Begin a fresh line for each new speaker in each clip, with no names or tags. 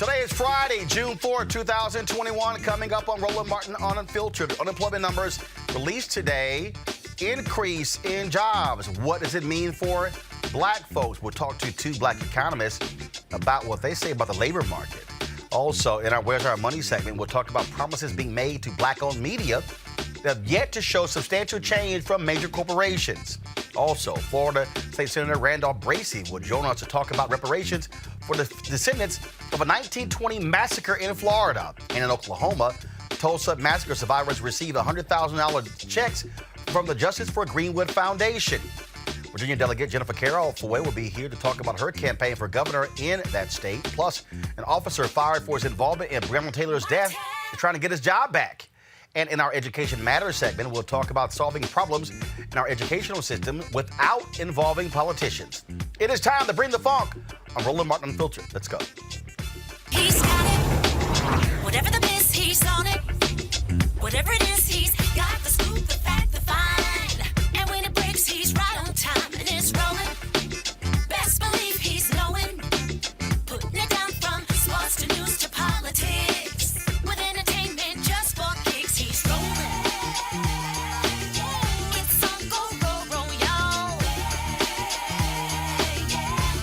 Today is Friday, June 4, 2021. Coming up on Roland Martin on Unfiltered. Unemployment numbers released today. Increase in jobs. What does it mean for black folks? We'll talk to two black economists about what they say about the labor market. Also, in our Where's Our Money segment, we'll talk about promises being made to black-owned media that have yet to show substantial change from major corporations. Also, Florida State Senator Randolph Bracey will join us to talk about reparations for the descendants of a 1920 massacre in Florida. And in Oklahoma, Tulsa Massacre survivors receive $100,000 checks from the Justice for Greenwood Foundation. Virginia Delegate Jennifer Carroll Foy will be here to talk about her campaign for governor in that state. Plus, an officer fired for his involvement in Breonna Taylor's death is trying to get his job back. And in our Education Matters segment, we'll talk about solving problems in our educational system without involving politicians. It is time to bring the funk on Roland Martin Unfiltered. Let's go.
He's got it. Whatever the miss, he's on it. Whatever it is, he's got the scoop, the fact, the find. And when it breaks, he's right on time and it's rolling. Best believe he's knowing. Putting it down from sports to news to politics. With entertainment just for kicks, he's rolling. It's on go, y'all.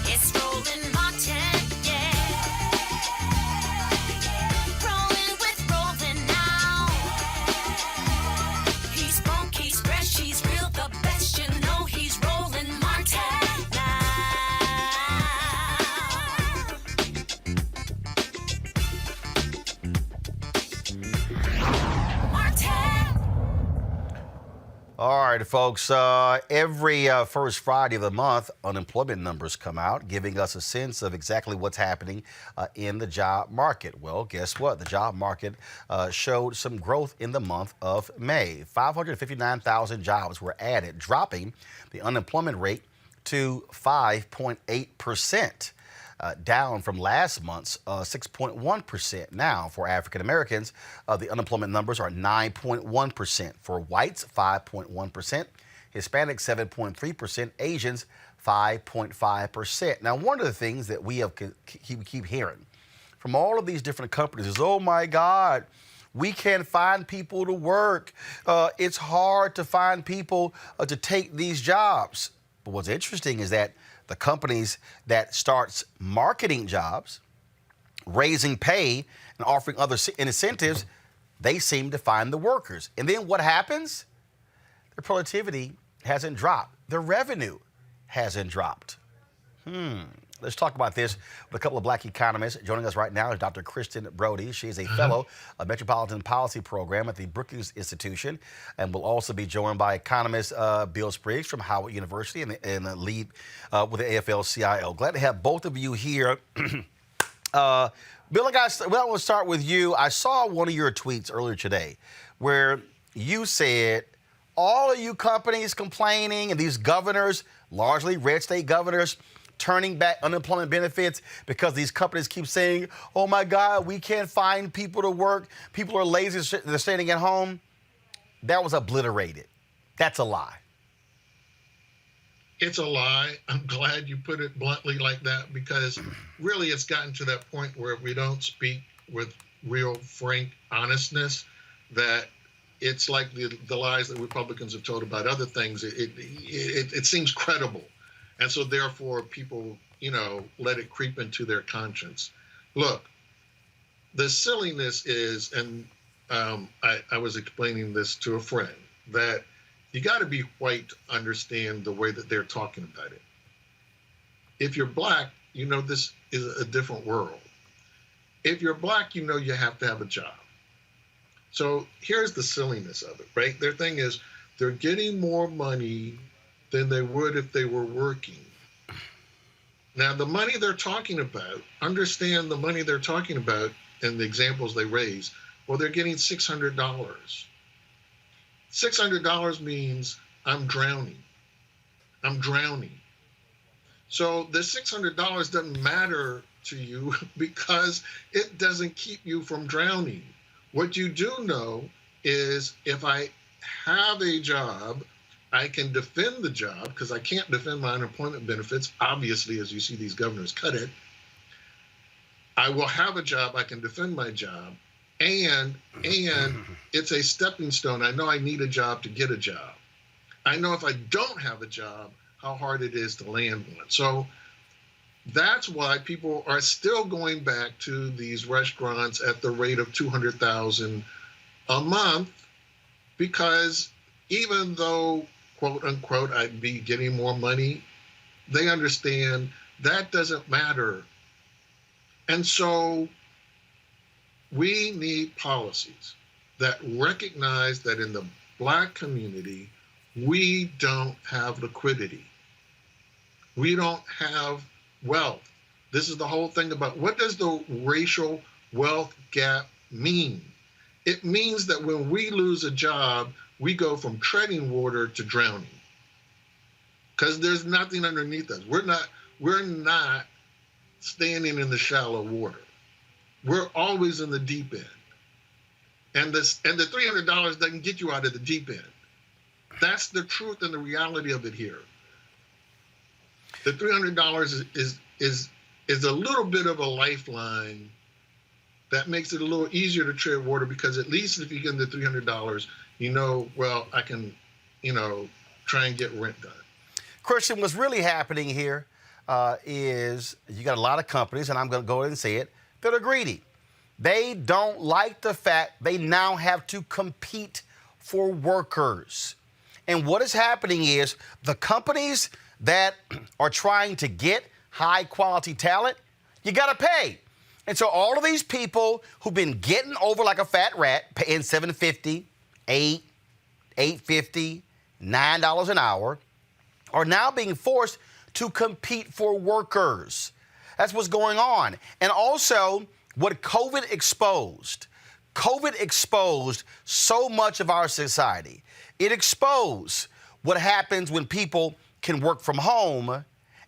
It's Roland Martin, yeah. Rolling with Roland now. He's funk, he's fresh, he's real, the best, you know he's Roland Martin now. Martin.
All right, folks. Every first Friday of the month, unemployment numbers come out, giving us a sense of exactly what's happening in the job market. Well, guess what? The job market showed some growth in the month of May. 559,000 jobs were added, dropping the unemployment rate to 5.8%. Down from last month's 6.1%. Now, for African Americans, the unemployment numbers are 9.1%. For whites, 5.1%. Hispanics, 7.3%. Asians, 5.5%. Now, one of the things that we keep hearing from all of these different companies is, oh my God, we can't find people to work. It's hard to find people to take these jobs. But what's interesting is that the companies that starts marketing jobs, raising pay, and offering other incentives, they seem to find the workers. And then what happens? Their productivity hasn't dropped. Their revenue hasn't dropped. Let's talk about this with a couple of black economists. Joining us right now is Dr. Kristen Brody. She is a fellow of Metropolitan Policy Program at the Brookings Institution, and will also be joined by economist Bill Spriggs from Howard University and the lead with the AFL-CIO. Glad to have both of you here. Bill, I want to start with you. I saw one of your tweets earlier today where you said all of you companies complaining and these governors, largely red state governors, turning back unemployment benefits because these companies keep saying, oh my God, we can't find people to work. People are lazy, they're staying at home. That was obliterated. That's a lie.
It's a lie. I'm glad you put it bluntly like that, because really it's gotten to that point where if we don't speak with real, frank honestness, that it's like the lies that Republicans have told about other things. It seems credible. And so therefore people, let it creep into their conscience. Look, the silliness is, and I was explaining this to a friend, that you got to be white to understand the way that they're talking about it. If you're black, this is a different world. If you're black, you have to have a job. So here's the silliness of it, right? Their thing is they're getting more money than they would if they were working. Now, the money they're talking about, understand the money they're talking about and the examples they raise, well, they're getting $600. $600 means I'm drowning. I'm drowning. So the $600 doesn't matter to you because it doesn't keep you from drowning. What you do know is if I have a job, I can defend the job because I can't defend my unemployment benefits, obviously, as you see these governors cut it. I will have a job, I can defend my job, and it's a stepping stone. I know I need a job to get a job. I know if I don't have a job, how hard it is to land one. So that's why people are still going back to these restaurants at the rate of 200,000 a month, because even though, quote unquote, I'd be getting more money, they understand that doesn't matter. And so we need policies that recognize that in the Black community, we don't have liquidity. We don't have wealth. This is the whole thing about what does the racial wealth gap mean? It means that when we lose a job, we go from treading water to drowning, because there's nothing underneath us. We're not standing in the shallow water. We're always in the deep end. And the $300 doesn't get you out of the deep end. That's the truth and the reality of it here. The $300 is a little bit of a lifeline that makes it a little easier to tread water, because at least if you get the $300, well, I can, try and get rent done.
Christian, what's really happening here is you got a lot of companies, and I'm going to go ahead and say it, that are greedy. They don't like the fact they now have to compete for workers. And what is happening is the companies that are trying to get high quality talent, you got to pay. And so all of these people who've been getting over like a fat rat, paying $7.50, $8, $8.50, $9 an hour, are now being forced to compete for workers. That's what's going on. And also, what COVID exposed so much of our society. It exposed what happens when people can work from home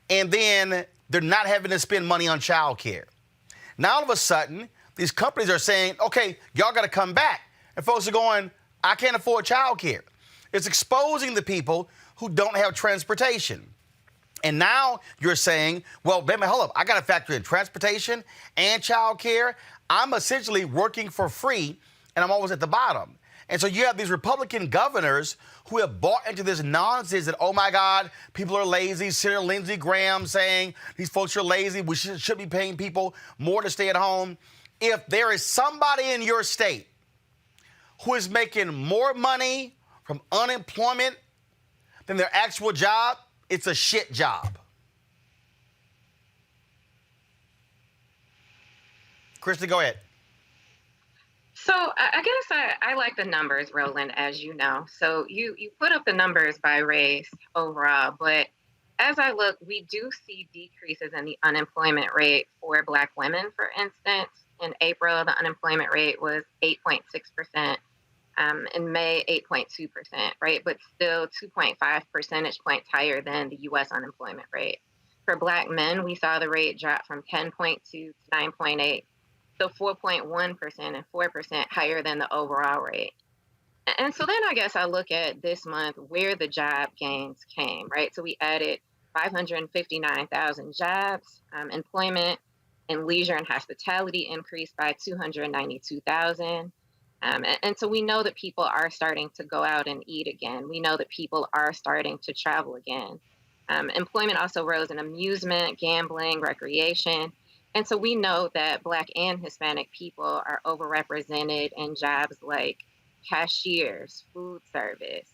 and then they're not having to spend money on childcare. Now, all of a sudden, these companies are saying, okay, y'all got to come back. And folks are going, I can't afford childcare. It's exposing the people who don't have transportation. And now you're saying, well, baby, hold up. I got to factor in transportation and childcare. I'm essentially working for free, and I'm always at the bottom. And so you have these Republican governors who have bought into this nonsense that, oh, my God, people are lazy. Senator Lindsey Graham saying these folks are lazy. We should be paying people more to stay at home. If there is somebody in your state who is making more money from unemployment than their actual job, it's a shit job. Krista, go ahead.
So I guess I like the numbers, Roland, as you know. So you put up the numbers by race overall, but as I look, we do see decreases in the unemployment rate for Black women, for instance. In April, the unemployment rate was 8.6%. In May, 8.2%, right? But still 2.5 percentage points higher than the U.S. unemployment rate. For Black men, we saw the rate drop from 10.2 to 9.8, so 4.1% and 4% higher than the overall rate. And so then I guess I look at this month where the job gains came, right? So we added 559,000 jobs. Employment in leisure and hospitality increased by 292,000. And so we know that people are starting to go out and eat again. We know that people are starting to travel again. Employment also rose in amusement, gambling, recreation. And so we know that Black and Hispanic people are overrepresented in jobs like cashiers, food service.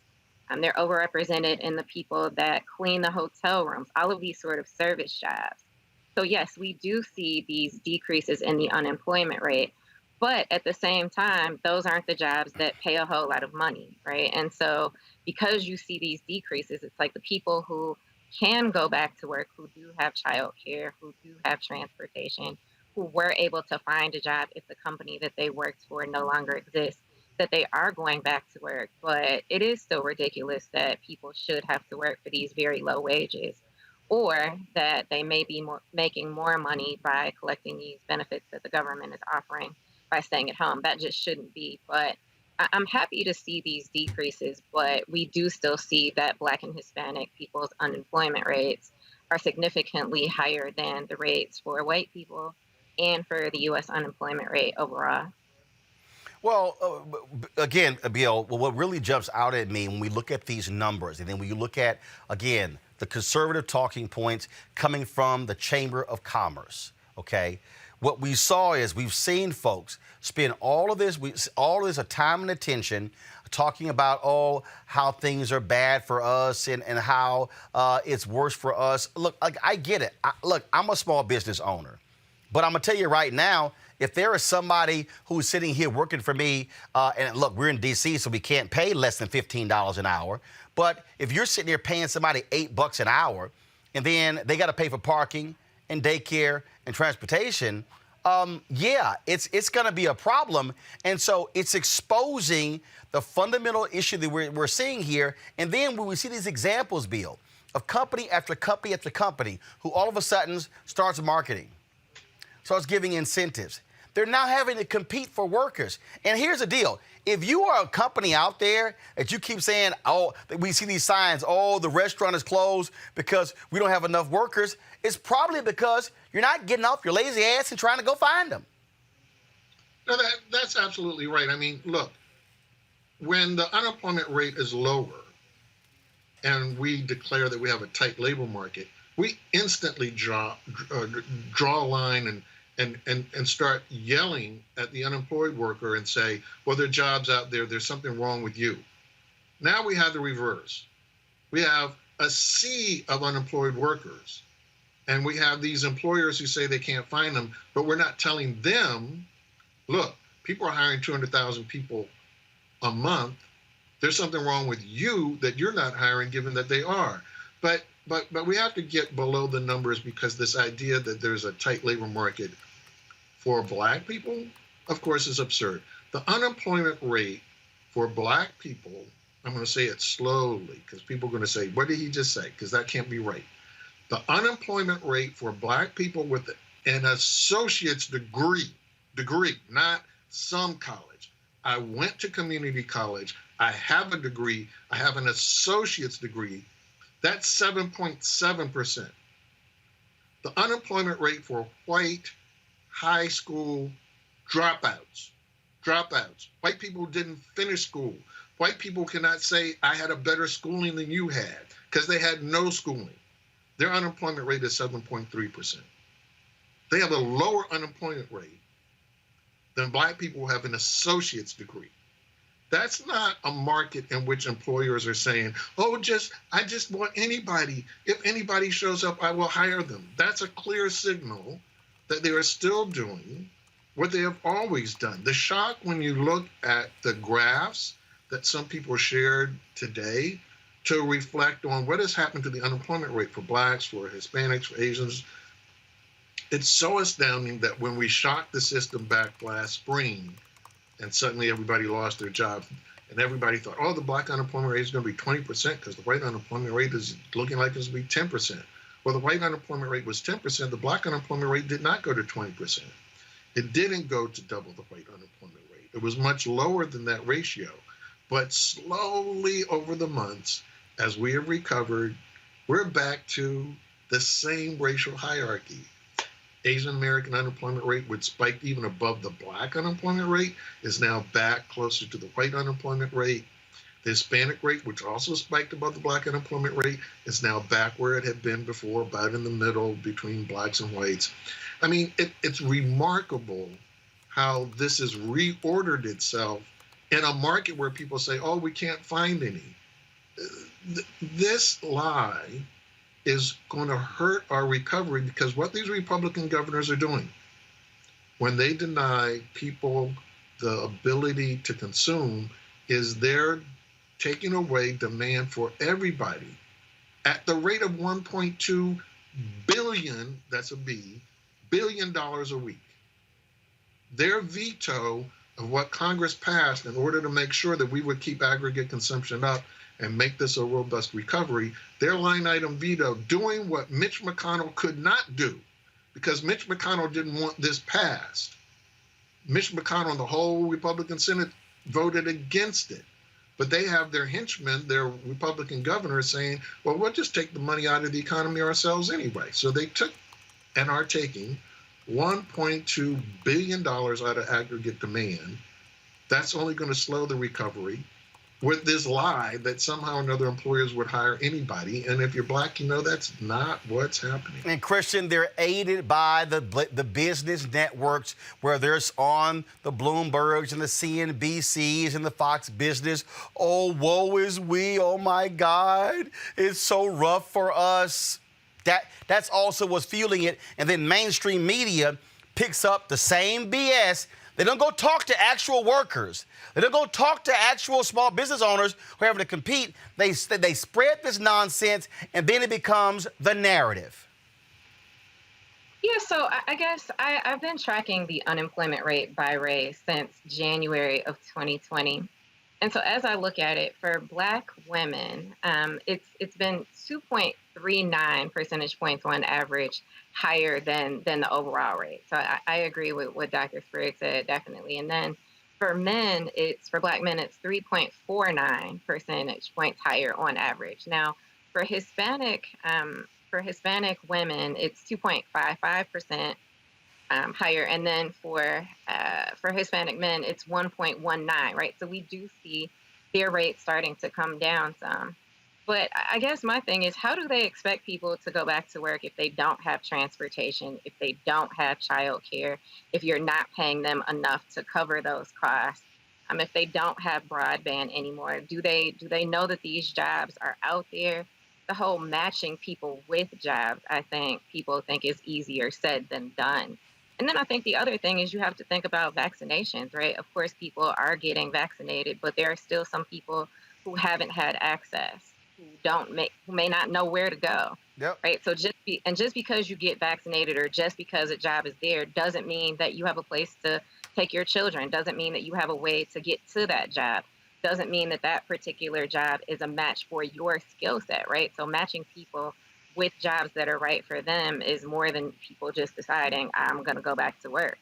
They're overrepresented in the people that clean the hotel rooms, all of these sort of service jobs. So yes, we do see these decreases in the unemployment rate. But at the same time, those aren't the jobs that pay a whole lot of money, right? And so because you see these decreases, it's like the people who can go back to work, who do have childcare, who do have transportation, who were able to find a job if the company that they worked for no longer exists, that they are going back to work. But it is still ridiculous that people should have to work for these very low wages, or that they may be making more money by collecting these benefits that the government is offering by staying at home. That just shouldn't be. But I'm happy to see these decreases, but we do still see that Black and Hispanic people's unemployment rates are significantly higher than the rates for white people and for the U.S. unemployment rate overall?
Well, again, Bill, what really jumps out at me when we look at these numbers, and then when you look at, again, the conservative talking points coming from the Chamber of Commerce, okay? What we saw is we've seen folks spend all of this time and attention talking about, how things are bad for us and how it's worse for us. Look, I get it. I'm a small business owner. But I'm going to tell you right now, if there is somebody who's sitting here working for me, and look, we're in D.C., so we can't pay less than $15 an hour. But if you're sitting there paying somebody $8 an hour, and then they got to pay for parking and daycare and transportation, it's going to be a problem. And so it's exposing the fundamental issue that we're seeing here. And then when we see these examples, Bill, of company after company after company who all of a sudden starts marketing, starts giving incentives. They're now having to compete for workers. And here's the deal. If you are a company out there that you keep saying, we see these signs, the restaurant is closed because we don't have enough workers, it's probably because you're not getting off your lazy ass and trying to go find them.
No, that's absolutely right. I mean, look, when the unemployment rate is lower and we declare that we have a tight labor market, we instantly draw a line and start yelling at the unemployed worker and say, well, there are jobs out there. There's something wrong with you. Now we have the reverse. We have a sea of unemployed workers. And we have these employers who say they can't find them, but we're not telling them, look, people are hiring 200,000 people a month. There's something wrong with you that you're not hiring, given that they are. But we have to get below the numbers, because this idea that there's a tight labor market for Black people, of course, is absurd. The unemployment rate for Black people, I'm going to say it slowly because people are going to say, what did he just say? Because that can't be right. The unemployment rate for Black people with an associate's degree, not some college. I went to community college. I have a degree. I have an associate's degree. That's 7.7%. The unemployment rate for white high school dropouts, white people who didn't finish school, white people cannot say, I had a better schooling than you had, because they had no schooling. Their unemployment rate is 7.3%. They have a lower unemployment rate than Black people who have an associate's degree. That's not a market in which employers are saying, I just want anybody. If anybody shows up, I will hire them. That's a clear signal that they are still doing what they have always done. The shock when you look at the graphs that some people shared today to reflect on what has happened to the unemployment rate for Blacks, for Hispanics, for Asians, it's so astounding that when we shocked the system back last spring, and suddenly everybody lost their jobs, and everybody thought, the Black unemployment rate is going to be 20% because the white unemployment rate is looking like it's going to be 10%. Well, the white unemployment rate was 10%. The Black unemployment rate did not go to 20%. It didn't go to double the white unemployment rate. It was much lower than that ratio. But slowly over the months, as we have recovered, we're back to the same racial hierarchy. Asian American unemployment rate, which spiked even above the Black unemployment rate, is now back closer to the white unemployment rate. The Hispanic rate, which also spiked above the Black unemployment rate, is now back where it had been before, about in the middle between Blacks and whites. I mean, it's remarkable how this has reordered itself in a market where people say, we can't find any. This lie is going to hurt our recovery, because what these Republican governors are doing when they deny people the ability to consume is they're taking away demand for everybody at the rate of $1.2 billion, that's a B, $billion a week. Their veto of what Congress passed in order to make sure that we would keep aggregate consumption up and make this a robust recovery, their line item veto, doing what Mitch McConnell could not do, because Mitch McConnell didn't want this passed. Mitch McConnell and the whole Republican Senate voted against it. But they have their henchmen, their Republican governors, saying, we'll just take the money out of the economy ourselves anyway. So they took and are taking $1.2 billion out of aggregate demand. That's only going to slow the recovery, with this lie that somehow or another employers would hire anybody. And if you're Black, that's not what's happening.
And Christian, they're aided by the business networks, where there's on the Bloombergs and the CNBCs and the Fox Business. Oh, woe is we. Oh, my God. It's so rough for us. That's also what's fueling it. And then mainstream media picks up the same BS. They don't go talk to actual workers. They don't go talk to actual small business owners who are having to compete. They spread this nonsense, and then it becomes the narrative.
Yeah, so I guess I've been tracking the unemployment rate by race since January of 2020. And so as I look at it, for Black women, it's been 2.39 percentage points on average higher than the overall rate. So I agree with what Dr. Spriggs said, definitely. And then for men, for Black men, it's 3.49 percentage points higher on average. Now, for Hispanic women, it's 2.55% higher, and then for Hispanic men, it's 1.19, right? So we do see their rates starting to come down some. But I guess my thing is, how do they expect people to go back to work if they don't have transportation, if they don't have childcare, if you're not paying them enough to cover those costs, if they don't have broadband anymore? Do they know that these jobs are out there? The whole matching people with jobs, I think people think is easier said than done. And then I think the other thing is you have to think about vaccinations, right? Of course, people are getting vaccinated, but there are still some people who haven't had access, who may not know where to go.
Yep.
Right. So just because you get vaccinated or just because a job is there doesn't mean that you have a place to take your children, doesn't mean that you have a way to get to that job, doesn't mean that that particular job is a match for your skill set. Right. So matching people with jobs that are right for them is more than people just deciding I'm going to go back to work,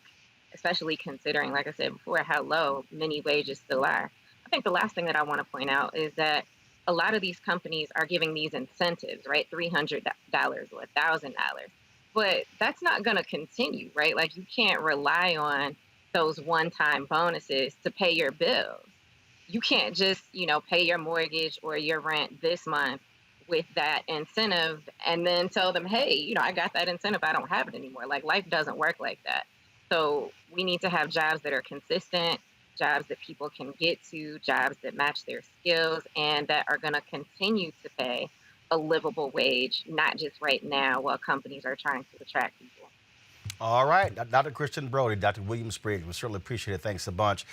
especially considering, like I said before, how low many wages still are. I think the last thing that I want to point out is that a lot of these companies are giving these incentives, right? $300 or $1,000, but that's not going to continue, right? Like, you can't rely on those one-time bonuses to pay your bills. You can't just, pay your mortgage or your rent this month with that incentive and then tell them, hey, I got that incentive, I don't have it anymore. Like, life doesn't work like that. So we need to have jobs that are consistent, jobs that people can get to, jobs that match their skills, and that are going to continue to pay a livable wage, not just right now while companies are trying to attract people.
All right, Dr. Christian Brody, Dr. William Spriggs, we certainly appreciate it. Thanks a bunch.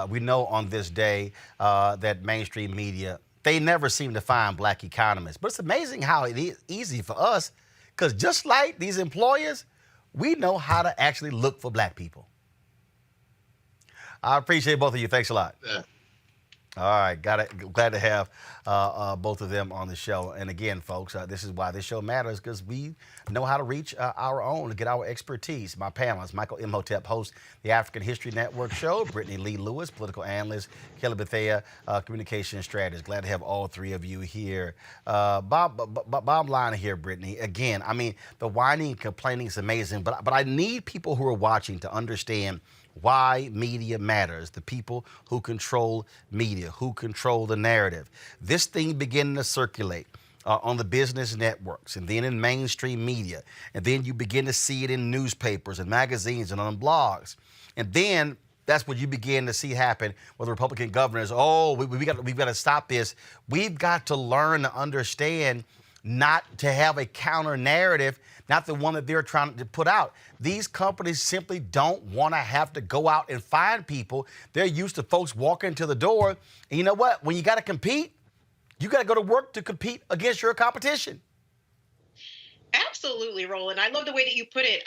We know on this day that mainstream media, they never seem to find Black economists. But it's amazing how it is easy for us, because just like these employers, we know how to actually look for Black people. I appreciate both of you. Thanks a lot.
Yeah.
All right, glad to have both of them on the show. And again, folks, this is why this show matters, because we know how to reach our own to get our expertise. My panelists: Michael Imhotep, host the African History Network show; Brittany Lee Lewis, political analyst; Kelly Bethea, communication strategist. Glad to have all three of you here. Bottom line here, Brittany. Again, the whining and complaining is amazing, but I need people who are watching to understand why media matters, the people who control media, who control the narrative. This thing beginning to circulate on the business networks and then in mainstream media, and then you begin to see it in newspapers and magazines and on blogs. And then that's what you begin to see happen with the Republican governors. Oh, we've got to stop this. We've got to learn to understand not to have a counter narrative, not the one that they're trying to put out. These companies simply don't want to have to go out and find people. They're used to folks walking to the door. And you know what? When you got to compete, you got to go to work to compete against your competition.
Absolutely, Roland. I love the way that you put it.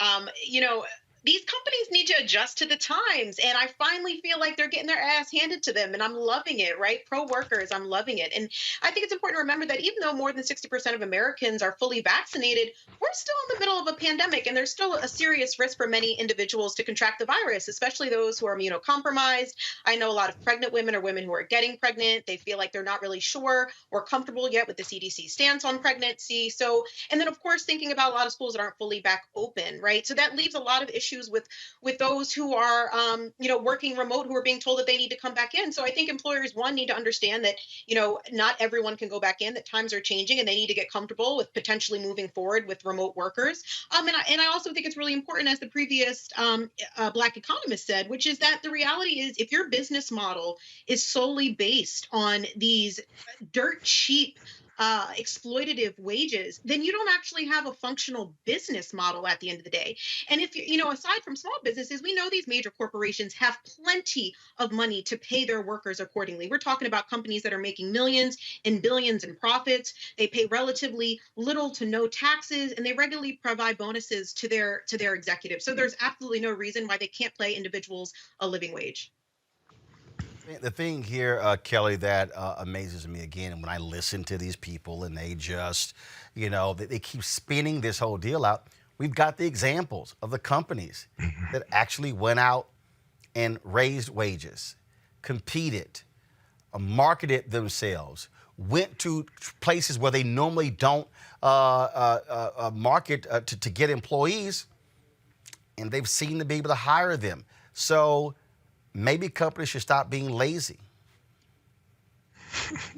These companies need to adjust to the times, and I finally feel like they're getting their ass handed to them, and I'm loving it, right? Pro workers, I'm loving it. And I think it's important to remember that even though more than 60% of Americans are fully vaccinated, we're still in the middle of a pandemic, and there's still a serious risk for many individuals to contract the virus, especially those who are immunocompromised. I know a lot of pregnant women or women who are getting pregnant. They feel like they're not really sure or comfortable yet with the CDC stance on pregnancy. So, and then of course, thinking about a lot of schools that aren't fully back open, right? So that leaves a lot of issues issues with those who are working remote, who are being told that they need to come back in. So I think employers, one, need to understand that not everyone can go back in, that times are changing, and they need to get comfortable with potentially moving forward with remote workers. And I also think it's really important, as the previous Black economist said, which is that the reality is, if your business model is solely based on these dirt cheap exploitative wages, then you don't actually have a functional business model at the end of the day. And if aside from small businesses, we know these major corporations have plenty of money to pay their workers accordingly. We're talking about companies that are making millions and billions in profits. They pay relatively little to no taxes, and they regularly provide bonuses to their executives. So there's absolutely no reason why they can't pay individuals a living wage.
The thing here, Kelly, that amazes me again, and when I listen to these people and they just, they keep spinning this whole deal out. We've got the examples of the companies that actually went out and raised wages, competed, marketed themselves, went to places where they normally don't market to get employees, and they've seen to be able to hire them. So maybe companies should stop being lazy.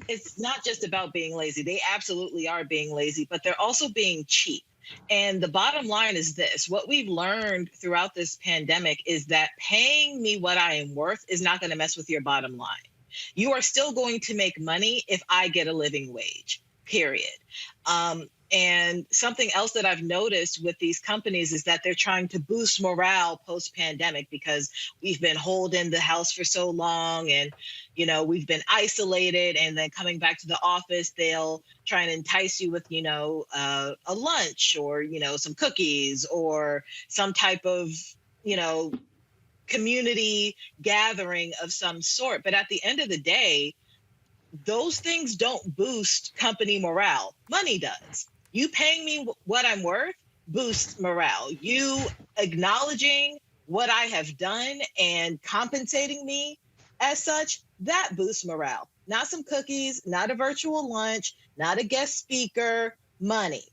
It's not just about being lazy. They absolutely are being lazy, but they're also being cheap. And the bottom line is this: what we've learned throughout this pandemic is that paying me what I am worth is not going to mess with your bottom line. You are still going to make money if I get a living wage, period. And something else that I've noticed with these companies is that they're trying to boost morale post-pandemic, because we've been holed in the house for so long, and we've been isolated, and then coming back to the office, they'll try and entice you with a lunch, or some cookies, or some type of community gathering of some sort. But at the end of the day, those things don't boost company morale. Money does. You paying me what I'm worth boosts morale. You acknowledging what I have done and compensating me as such, that boosts morale. Not some cookies, not a virtual lunch, not a guest speaker, money.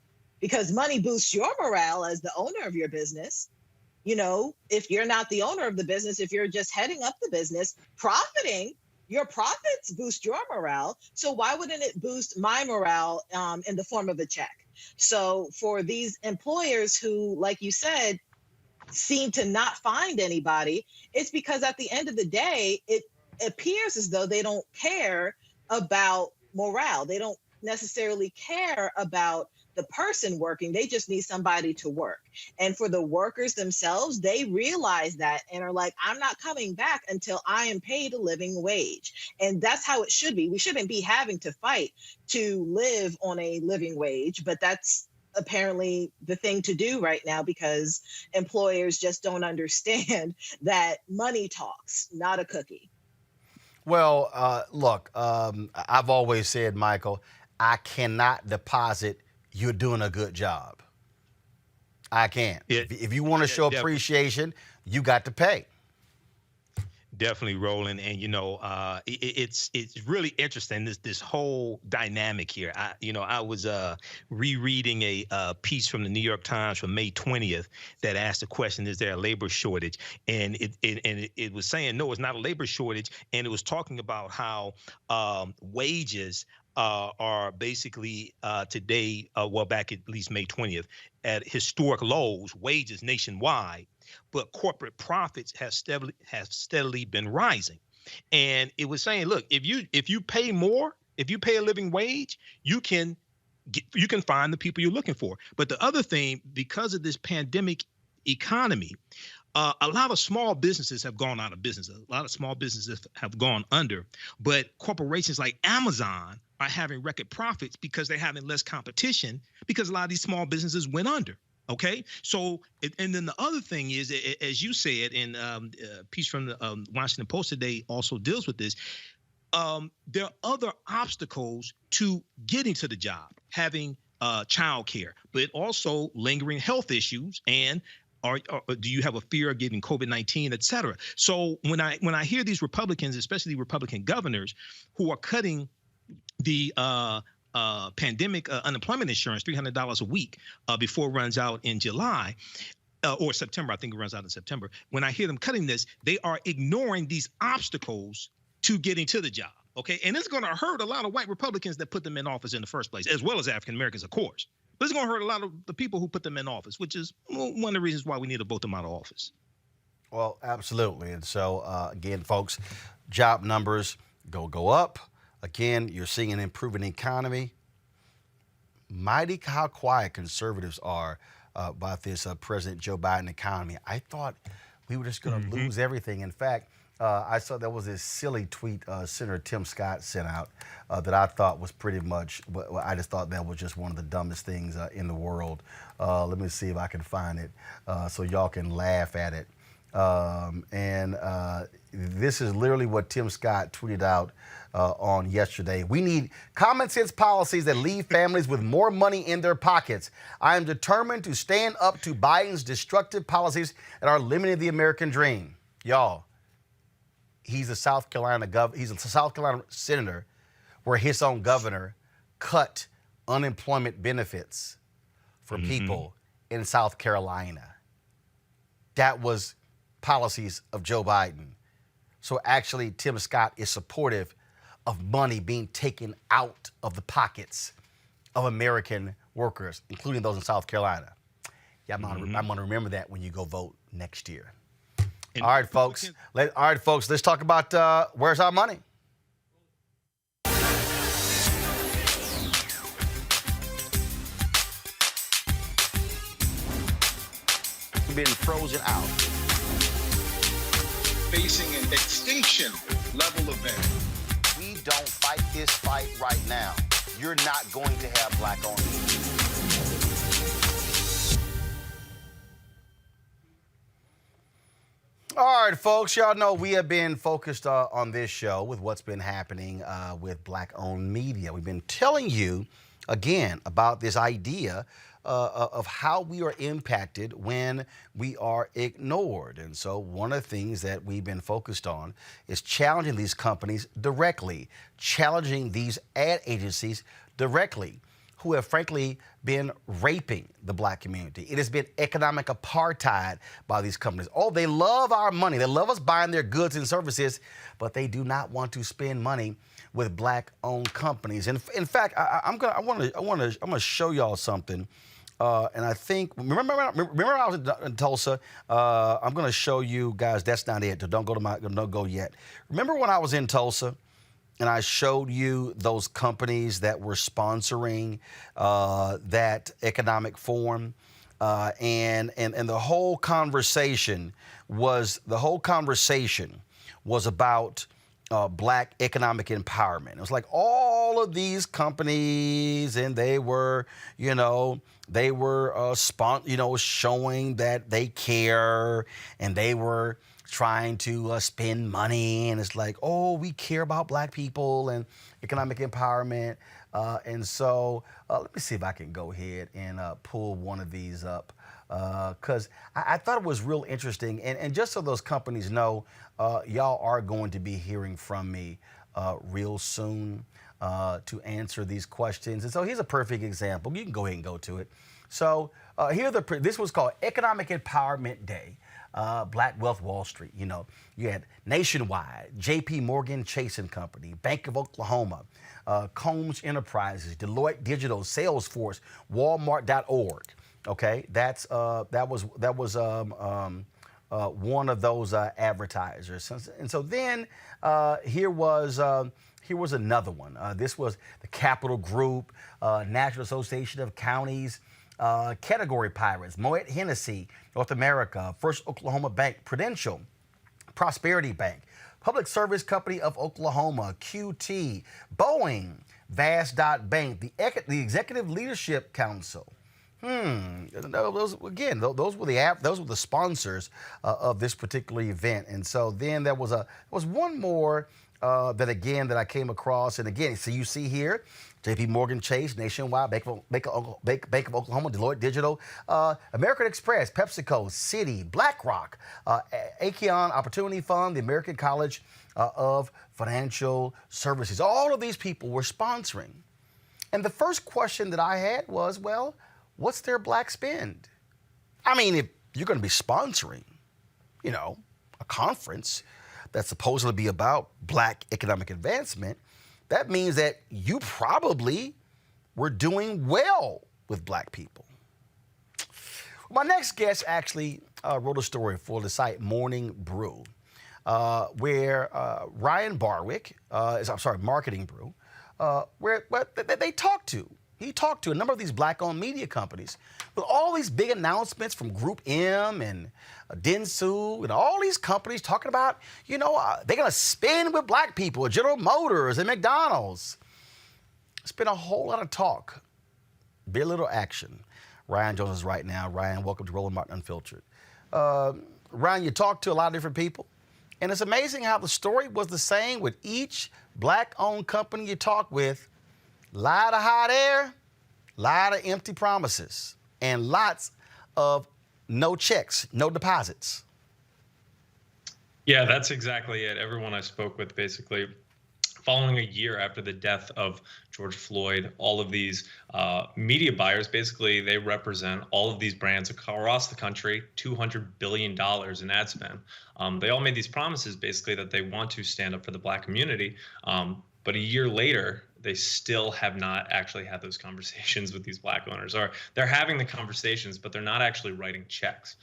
Because money boosts your morale as the owner of your business. If you're not the owner of the business, if you're just heading up the business, profiting, your profits boost your morale. So why wouldn't it boost my morale in the form of a check? So for these employers who, like you said, seem to not find anybody, it's because at the end of the day, it appears as though they don't care about morale. They don't necessarily care about the person working. They just need somebody to work. And for the workers themselves, they realize that and are like, I'm not coming back until I am paid a living wage. And that's how it should be. We shouldn't be having to fight to live on a living wage, but that's apparently the thing to do right now, because employers just don't understand that money talks, not a cookie.
Well, look, I've always said, Michael, I cannot deposit you're doing a good job. I can't. If you want to show appreciation, you got to pay.
Definitely, Roland, and it's really interesting, this whole dynamic here. I was rereading a piece from the New York Times from May 20th that asked the question: is there a labor shortage? And it was saying no, it's not a labor shortage, and it was talking about how wages are basically today, back at least May 20th, at historic lows, wages nationwide, but corporate profits have steadily been rising. And it was saying, look, if you pay more, if you pay a living wage, you can find the people you're looking for. But the other thing, because of this pandemic economy, a lot of small businesses have gone out of business. A lot of small businesses have gone under, but corporations like Amazon are having record profits because they're having less competition, because a lot of these small businesses went under. Okay. So, and then the other thing is, as you said, in a piece from the Washington Post today also deals with this. There are other obstacles to getting to the job, having childcare, but also lingering health issues, and or do you have a fear of getting COVID-19, et cetera? So when I hear these Republicans, especially Republican governors, who are cutting the pandemic unemployment insurance, $300 a week before it runs out in July, or September. I think it runs out in September. When I hear them cutting this, they are ignoring these obstacles to getting to the job. Okay, and it's going to hurt a lot of white Republicans that put them in office in the first place, as well as African Americans, of course. But it's going to hurt a lot of the people who put them in office, which is one of the reasons why we need to vote them out of office.
Well, absolutely. And so, again, folks, job numbers go up. Again, you're seeing an improving economy. Mighty how quiet conservatives are about this President Joe Biden economy. I thought we were just going to lose everything. In fact, I saw there was this silly tweet Senator Tim Scott sent out that I thought was pretty much, I just thought that was just one of the dumbest things in the world. Let me see if I can find it so y'all can laugh at it. This is literally what Tim Scott tweeted out on yesterday. We need common sense policies that leave families with more money in their pockets. I am determined to stand up to Biden's destructive policies that are limiting the American dream. Y'all, he's a South Carolina senator where his own governor cut unemployment benefits for people in South Carolina. That was policies of Joe Biden. So actually, Tim Scott is supportive of money being taken out of the pockets of American workers, including those in South Carolina. Yeah, I'm going to remember that when you go vote next year. All right, folks. Let's talk about where's our money. Been frozen out.
Facing an extinction level event.
We don't fight this fight right now. You're not going to have black-owned media. All right, folks, y'all know we have been focused on this show with what's been happening with black-owned media. We've been telling you, again, about this idea of how we are impacted when we are ignored. And so one of the things that we've been focused on is challenging these companies directly, challenging these ad agencies directly, who have frankly been raping the black community. It has been economic apartheid by these companies. Oh, they love our money. They love us buying their goods and services, but they do not want to spend money with black-owned companies. And in fact, I'm gonna show y'all something. And I think, remember I was in Tulsa? I'm going to show you guys, that's not it. Don't go yet. Remember when I was in Tulsa and I showed you those companies that were sponsoring that economic forum? And the whole conversation was about black economic empowerment. It was like all of these companies, and they were, showing that they care, and they were trying to spend money, and it's like, oh, we care about black people and economic empowerment. And so let me see if I can go ahead and pull one of these up, because I thought it was real interesting. And just so those companies know, y'all are going to be hearing from me real soon to answer these questions. And so here's a perfect example. You can go ahead and go to it. So this was called Economic Empowerment Day. Black Wealth Wall Street. You had Nationwide, J.P. Morgan Chase & Company, Bank of Oklahoma, Combs Enterprises, Deloitte Digital, Salesforce, Walmart.org. Okay, that was one of those advertisers. And so then here was another one. This was the Capital Group, National Association of Counties, Category Pirates, Moet Hennessy, North America, First Oklahoma Bank, Prudential, Prosperity Bank, Public Service Company of Oklahoma, QT, Boeing, Vast.Bank, the Executive Leadership Council. Those were the sponsors of this particular event. And so then there was one more that I came across. And again, so you see here, J.P. Morgan Chase, Nationwide, Bank of Oklahoma, Deloitte Digital, American Express, PepsiCo, Citi, BlackRock, Acheon Opportunity Fund, the American College of Financial Services. All of these people were sponsoring. And the first question that I had was, well, what's their black spend? I mean, you're going to be sponsoring, a conference that's supposedly be about Black economic advancement, that means that you probably were doing well with Black people. My next guest actually wrote a story for the site Morning Brew, where Ryan Barwick, Marketing Brew, where they talked to. He talked to a number of these Black-owned media companies with all these big announcements from Group M and Dentsu and all these companies talking about, they're going to spend with Black people, General Motors and McDonald's. It's been a whole lot of talk, very little action. Ryan joins us right now. Ryan, welcome to Roland Martin Unfiltered. Ryan, you talked to a lot of different people, and it's amazing how the story was the same with each Black-owned company you talk with. Lot of hot air, lot of empty promises, and lots of no checks, no deposits.
Yeah, that's exactly it. Everyone I spoke with, basically, following a year after the death of George Floyd, all of these media buyers, basically, they represent all of these brands across the country, $200 billion in ad spend. They all made these promises, basically, that they want to stand up for the Black community. But a year later, they still have not actually had those conversations with these Black owners, or they're having the conversations, but they're not actually writing checks.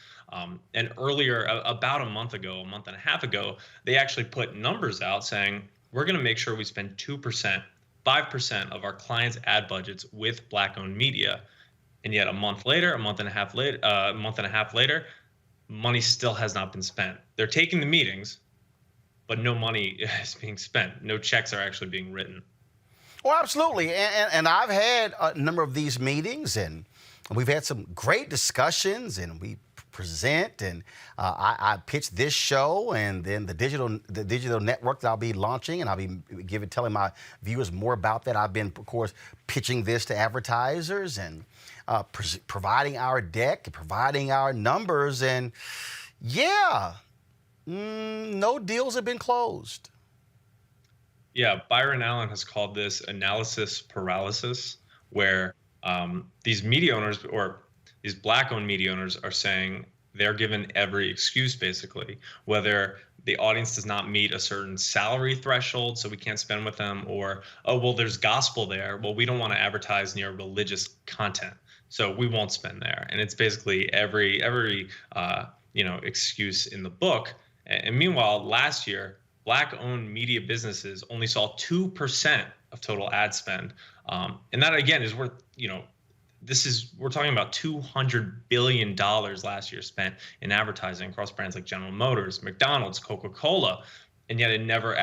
And earlier, about a month and a half ago, they actually put numbers out saying, we're going to make sure we spend 2%, 5% of our clients' ad budgets with Black-owned media. And yet a month and a half later, money still has not been spent. They're taking the meetings, but no money is being spent. No checks are actually being written.
Well, absolutely. And I've had a number of these meetings, and we've had some great discussions, and we present, and I pitched this show, and then the digital network that I'll be launching, and I'll be telling my viewers more about that. I've been, of course, pitching this to advertisers and providing our deck, providing our numbers, and no deals have been closed.
Yeah, Byron Allen has called this analysis paralysis, where these media owners, or these Black-owned media owners, are saying they're given every excuse, basically, whether the audience does not meet a certain salary threshold, so we can't spend with them, or, oh, well, there's gospel there. Well, we don't want to advertise near religious content, so we won't spend there. And it's basically every excuse in the book. And meanwhile, last year, Black-owned media businesses only saw 2% of total ad spend. And that, again, is worth, we're talking about $200 billion last year spent in advertising across brands like General Motors, McDonald's, Coca-Cola, and yet it never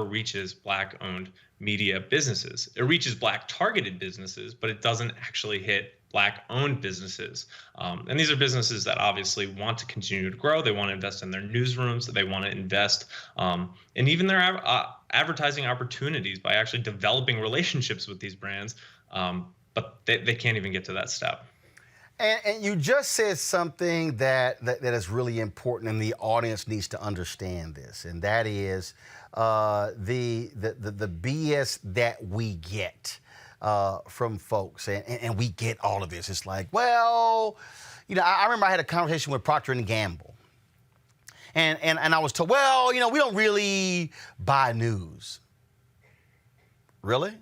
reaches Black-owned media businesses. It reaches Black-targeted businesses, but it doesn't actually hit Black-owned businesses. And these are businesses that obviously want to continue to grow. They want to invest in their newsrooms. They want to invest in even their advertising opportunities by actually developing relationships with these brands. But they can't even get to that step.
And you just said something that is really important, and the audience needs to understand this, and that is the BS that we get from folks, and we get all of this. It's like, well, I remember I had a conversation with Procter & Gamble, and I was told, well, we don't really buy news. Really?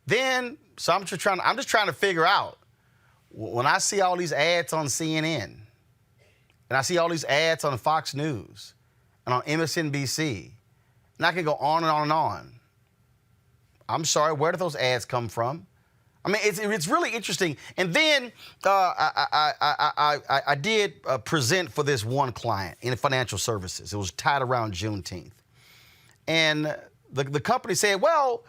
Then, so I'm just trying to figure out, when I see all these ads on CNN, and I see all these ads on Fox News and on MSNBC, and I can go on and on and on. I'm sorry, where do those ads come from? I mean, it's really interesting. And then I did present for this one client in financial services. It was tied around Juneteenth. And the company said, well,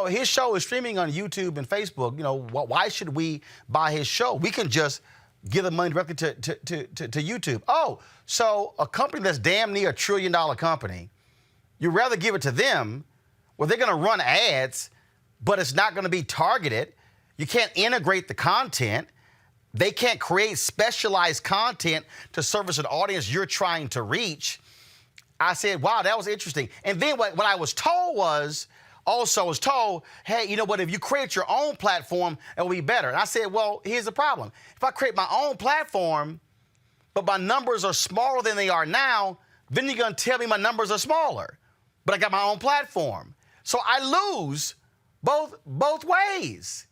his show is streaming on YouTube and Facebook. Why should we buy his show? We can just give the money directly to YouTube. Oh, so a company that's damn near $1 trillion company, you'd rather give it to them, where they're going to run ads, but it's not going to be targeted. You can't integrate the content. They can't create specialized content to service an audience you're trying to reach. I said, wow, that was interesting. And then what I was told was, also was told, hey, you know what, if you create your own platform, it will be better. And I said, well, here's the problem. If I create my own platform, but my numbers are smaller than they are now, then you're going to tell me my numbers are smaller. But I got my own platform. So I lose both ways.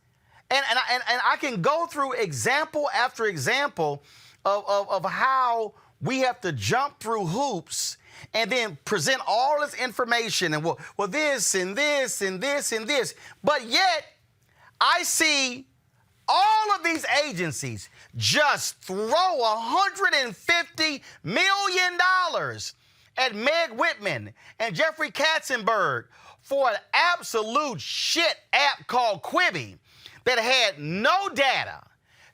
And I can go through example after example of how we have to jump through hoops and then present all this information and well this and this and this and this. But yet I see all of these agencies just throw $150 million at Meg Whitman and Jeffrey Katzenberg for an absolute shit app called Quibi that had no data,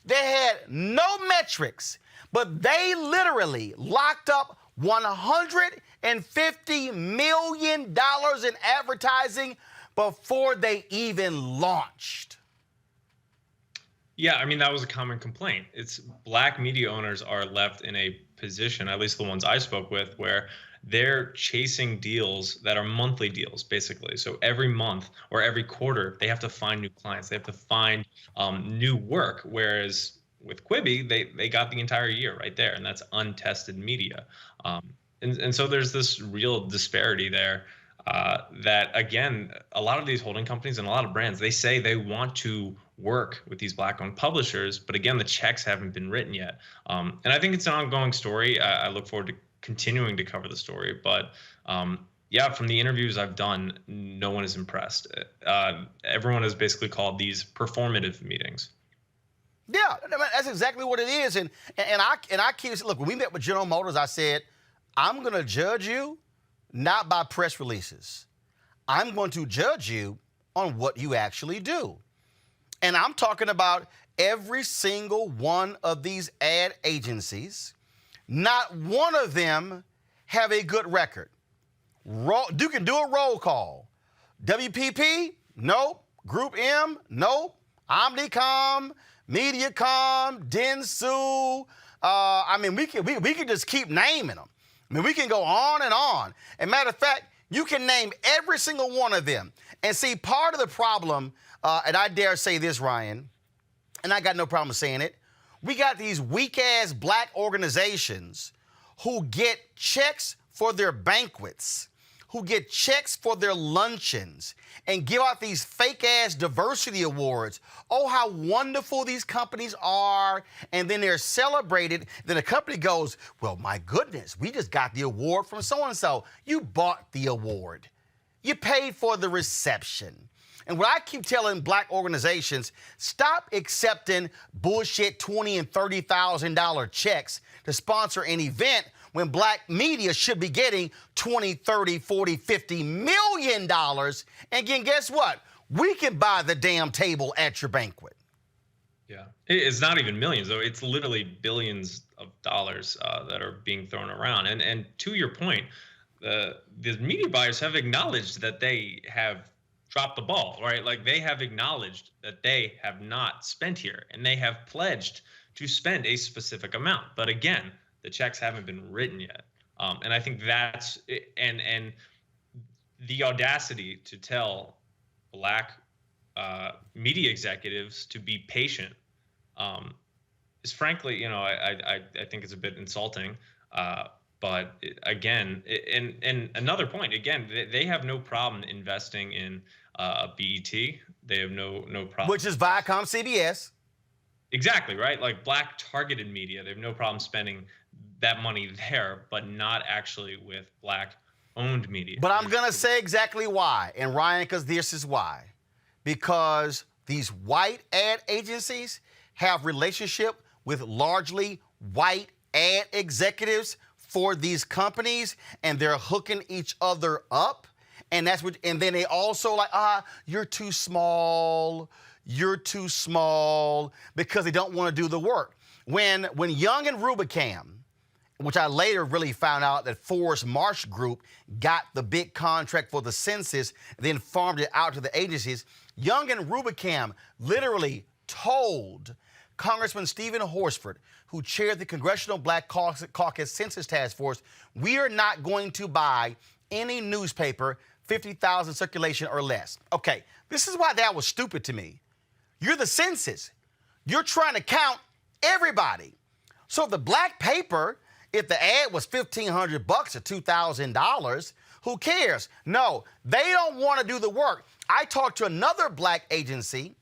that had no metrics, but they literally locked up $150 million in advertising before they even launched.
Yeah, I mean, that was a common complaint. It's Black media owners are left in a position, at least the ones I spoke with, where they're chasing deals that are monthly deals, basically. So every month or every quarter, they have to find new clients. They have to find new work. Whereas with Quibi, they got the entire year right there, and that's untested media. And so there's this real disparity there that, again, a lot of these holding companies and a lot of brands, they say they want to work with these Black-owned publishers, but again, the checks haven't been written yet. And I think it's an ongoing story. I look forward to continuing to cover the story, but yeah, from the interviews I've done, no one is impressed. Everyone has basically called these performative meetings.
Yeah, that's exactly what it is. And I keep, look, when we met with General Motors, I said, I'm going to judge you not by press releases. I'm going to judge you on what you actually do. And I'm talking about every single one of these ad agencies. Not one of them have a good record. You can do a roll call. WPP? Nope. Group M? Nope. Omnicom, Mediacom, Dentsu. I mean, we can just keep naming them. I mean, we can go on and on. And matter of fact, you can name every single one of them. And see, part of the problem, and I dare say this, Ryan, and I got no problem saying it, we got these weak-ass Black organizations who get checks for their banquets, who get checks for their luncheons, and give out these fake-ass diversity awards. Oh, how wonderful these companies are. And then they're celebrated. Then the company goes, well, my goodness, we just got the award from so-and-so. You bought the award. You paid for the reception. And what I keep telling Black organizations, stop accepting bullshit $20,000 and $30,000 checks to sponsor an event when Black media should be getting $20, $30, $40, $50 million. And again, guess what? We can buy the damn table at your banquet.
Yeah, it's not even millions, though. It's literally billions of dollars that are being thrown around. And to your point, the media buyers have acknowledged that they have dropped the ball, right? Like, they have acknowledged that they have not spent here, and they have pledged to spend a specific amount. But again, the checks haven't been written yet. And I think that's, and the audacity to tell Black media executives to be patient is, frankly, you know, I think it's a bit insulting. But again, and another point, again, they have no problem investing in BET. They have no problem.
Which is Viacom CBS.
Exactly, right? Like Black targeted media, they have no problem spending that money there, but not actually with Black owned media.
But I'm going to say exactly why. And Ryan, because this is why. Because these white ad agencies have relationship with largely white ad executives for these companies, and they're hooking each other up. And that's what, and then they also like, you're too small, because they don't want to do the work. When Young and Rubicam, which I later really found out that Forrest Marsh Group got the big contract for the census, then farmed it out to the agencies, Young and Rubicam literally told Congressman Stephen Horsford, who chaired the Congressional Black Caucus Census Task Force, we are not going to buy any newspaper 50,000 circulation or less. Okay, this is why that was stupid to me. You're the census. You're trying to count everybody. So the black paper, if the ad was $1,500 or $2,000, who cares? No, they don't want to do the work. I talked to another black agency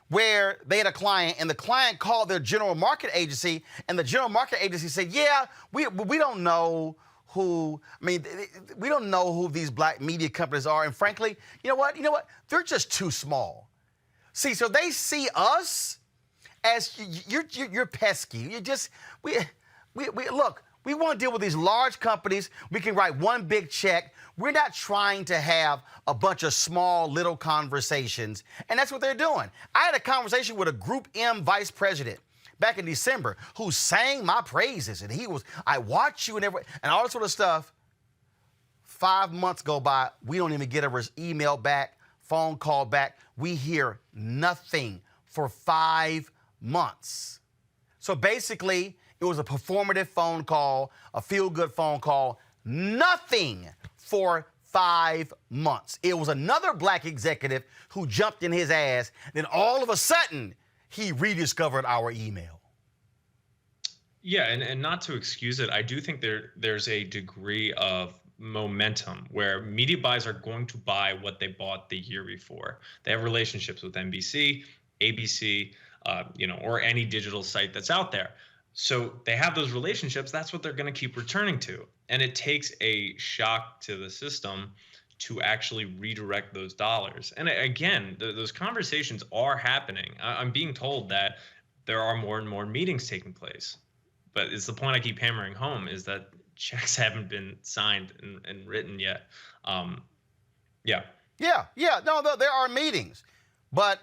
where they had a client, and the client called their general market agency, and the general market agency said, yeah, we don't know who, we don't know who these black media companies are, and frankly, you know what? They're just too small. See, so they see us as you're pesky. You just, look, we want to deal with these large companies. We can write one big check. We're not trying to have a bunch of small little conversations, and that's what they're doing. I had a conversation with a Group M vice president back in December who sang my praises, and I watch you and all that sort of stuff. 5 months go by, we don't even get a email back, phone call back. We hear nothing for 5 months. So basically, it was a performative phone call, a feel-good phone call, nothing for 5 months. It was another black executive who jumped in his ass. Then all of a sudden, he rediscovered our email.
Yeah, and not to excuse it, I do think there's a degree of momentum where media buys are going to buy what they bought the year before. They have relationships with NBC, ABC, or any digital site that's out there. So they have those relationships. That's what they're going to keep returning to. And it takes a shock to the system to actually redirect those dollars. And again, those conversations are happening. I'm being told that there are more and more meetings taking place. But it's the point I keep hammering home is that checks haven't been signed and written yet. Yeah. No, there are meetings. But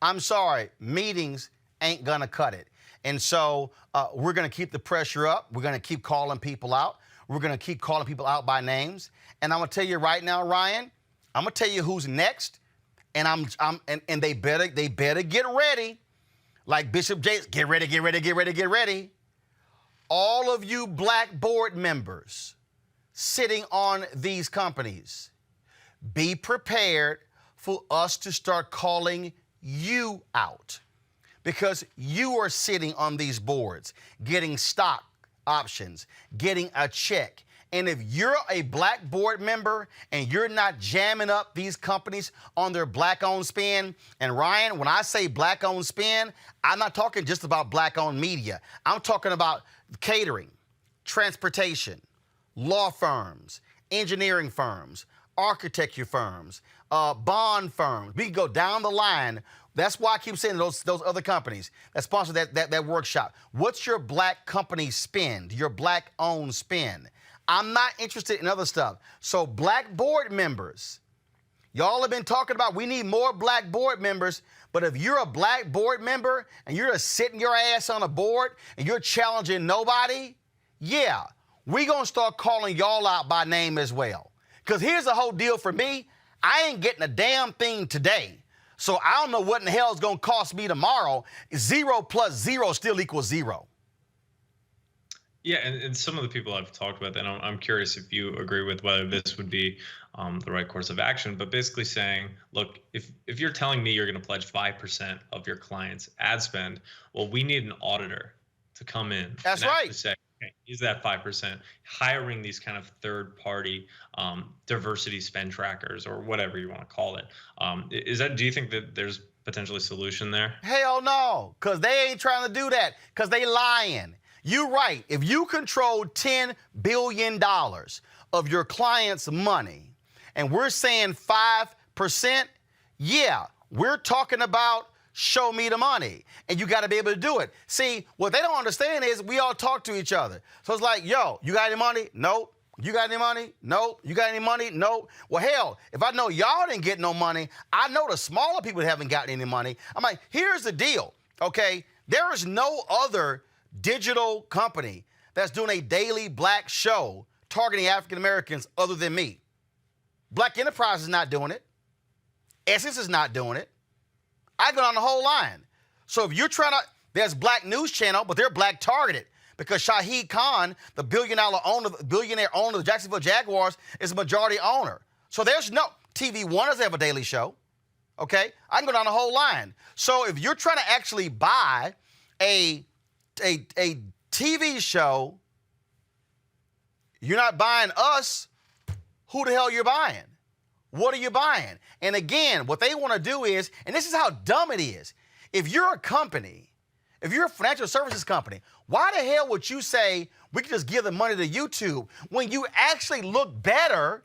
I'm sorry, meetings ain't going to cut it. And so we're going to keep the pressure up. We're going to keep calling people out. We're going to keep calling people out by names. And I'm going to tell you right now, Ryan, I'm going to tell you who's next. And and they better get ready. Like Bishop Jakes, get ready. All of you black board members sitting on these companies, be prepared for us to start calling you out. Because you are sitting on these boards, getting stock options, getting a check. And if you're a black board member and you're not jamming up these companies on their black-owned spin, and Ryan, when I say black-owned spin, I'm not talking just about black-owned media. I'm talking about catering, transportation, law firms, engineering firms, architecture firms, bond firms. We can go down the line. That's why I keep saying those other companies that sponsor that workshop. What's your black company spend, your black-owned spend? I'm not interested in other stuff. So black board members, y'all have been talking about we need more black board members, but if you're a black board member and you're just sitting your ass on a board and you're challenging nobody, yeah, we're going to start calling y'all out by name as well. Because here's the whole deal for me. I ain't getting a damn thing today. So I don't know what in the hell is going to cost me tomorrow. 0 plus 0 still equals 0. Yeah, and some of the people I've talked with, and I'm curious if you agree with whether this would be the right course of action, but basically saying, look, if you're telling me you're going to pledge 5% of your client's ad spend, well, we need an auditor to come in.
That's
and
right.
Say, okay, is that 5%? Hiring these kind of third-party diversity spend trackers or whatever you want to call it. Do you think that there's potentially a solution there?
Hell no, because they ain't trying to do that, because they lying. You're right. If you control $10 billion of your client's money, and we're saying 5%, yeah, we're talking about show me the money. And you got to be able to do it. See, what they don't understand is we all talk to each other. So it's like, yo, you got any money? Nope. You got any money? Nope. You got any money? Nope. Well, hell, if I know y'all didn't get no money, I know the smaller people haven't gotten any money. I'm like, here's the deal, okay? There is no other digital company that's doing a daily black show targeting African Americans other than me. Black Enterprise is not doing it. Essence is not doing it. I go on the whole line. So if you're trying to, there's Black News Channel, but they're black targeted because Shahid Khan, the billionaire owner of the Jacksonville Jaguars, is a majority owner. So there's no, TV One doesn't have a daily show. Okay? I can go down the whole line. So if you're trying to actually buy a TV show, you're not buying us. Who the hell you're buying? What are you buying? And again, what they want to do is, and this is how dumb it is. If you're a company, if you're a financial services company, why the hell would you say we can just give the money to YouTube when you actually look better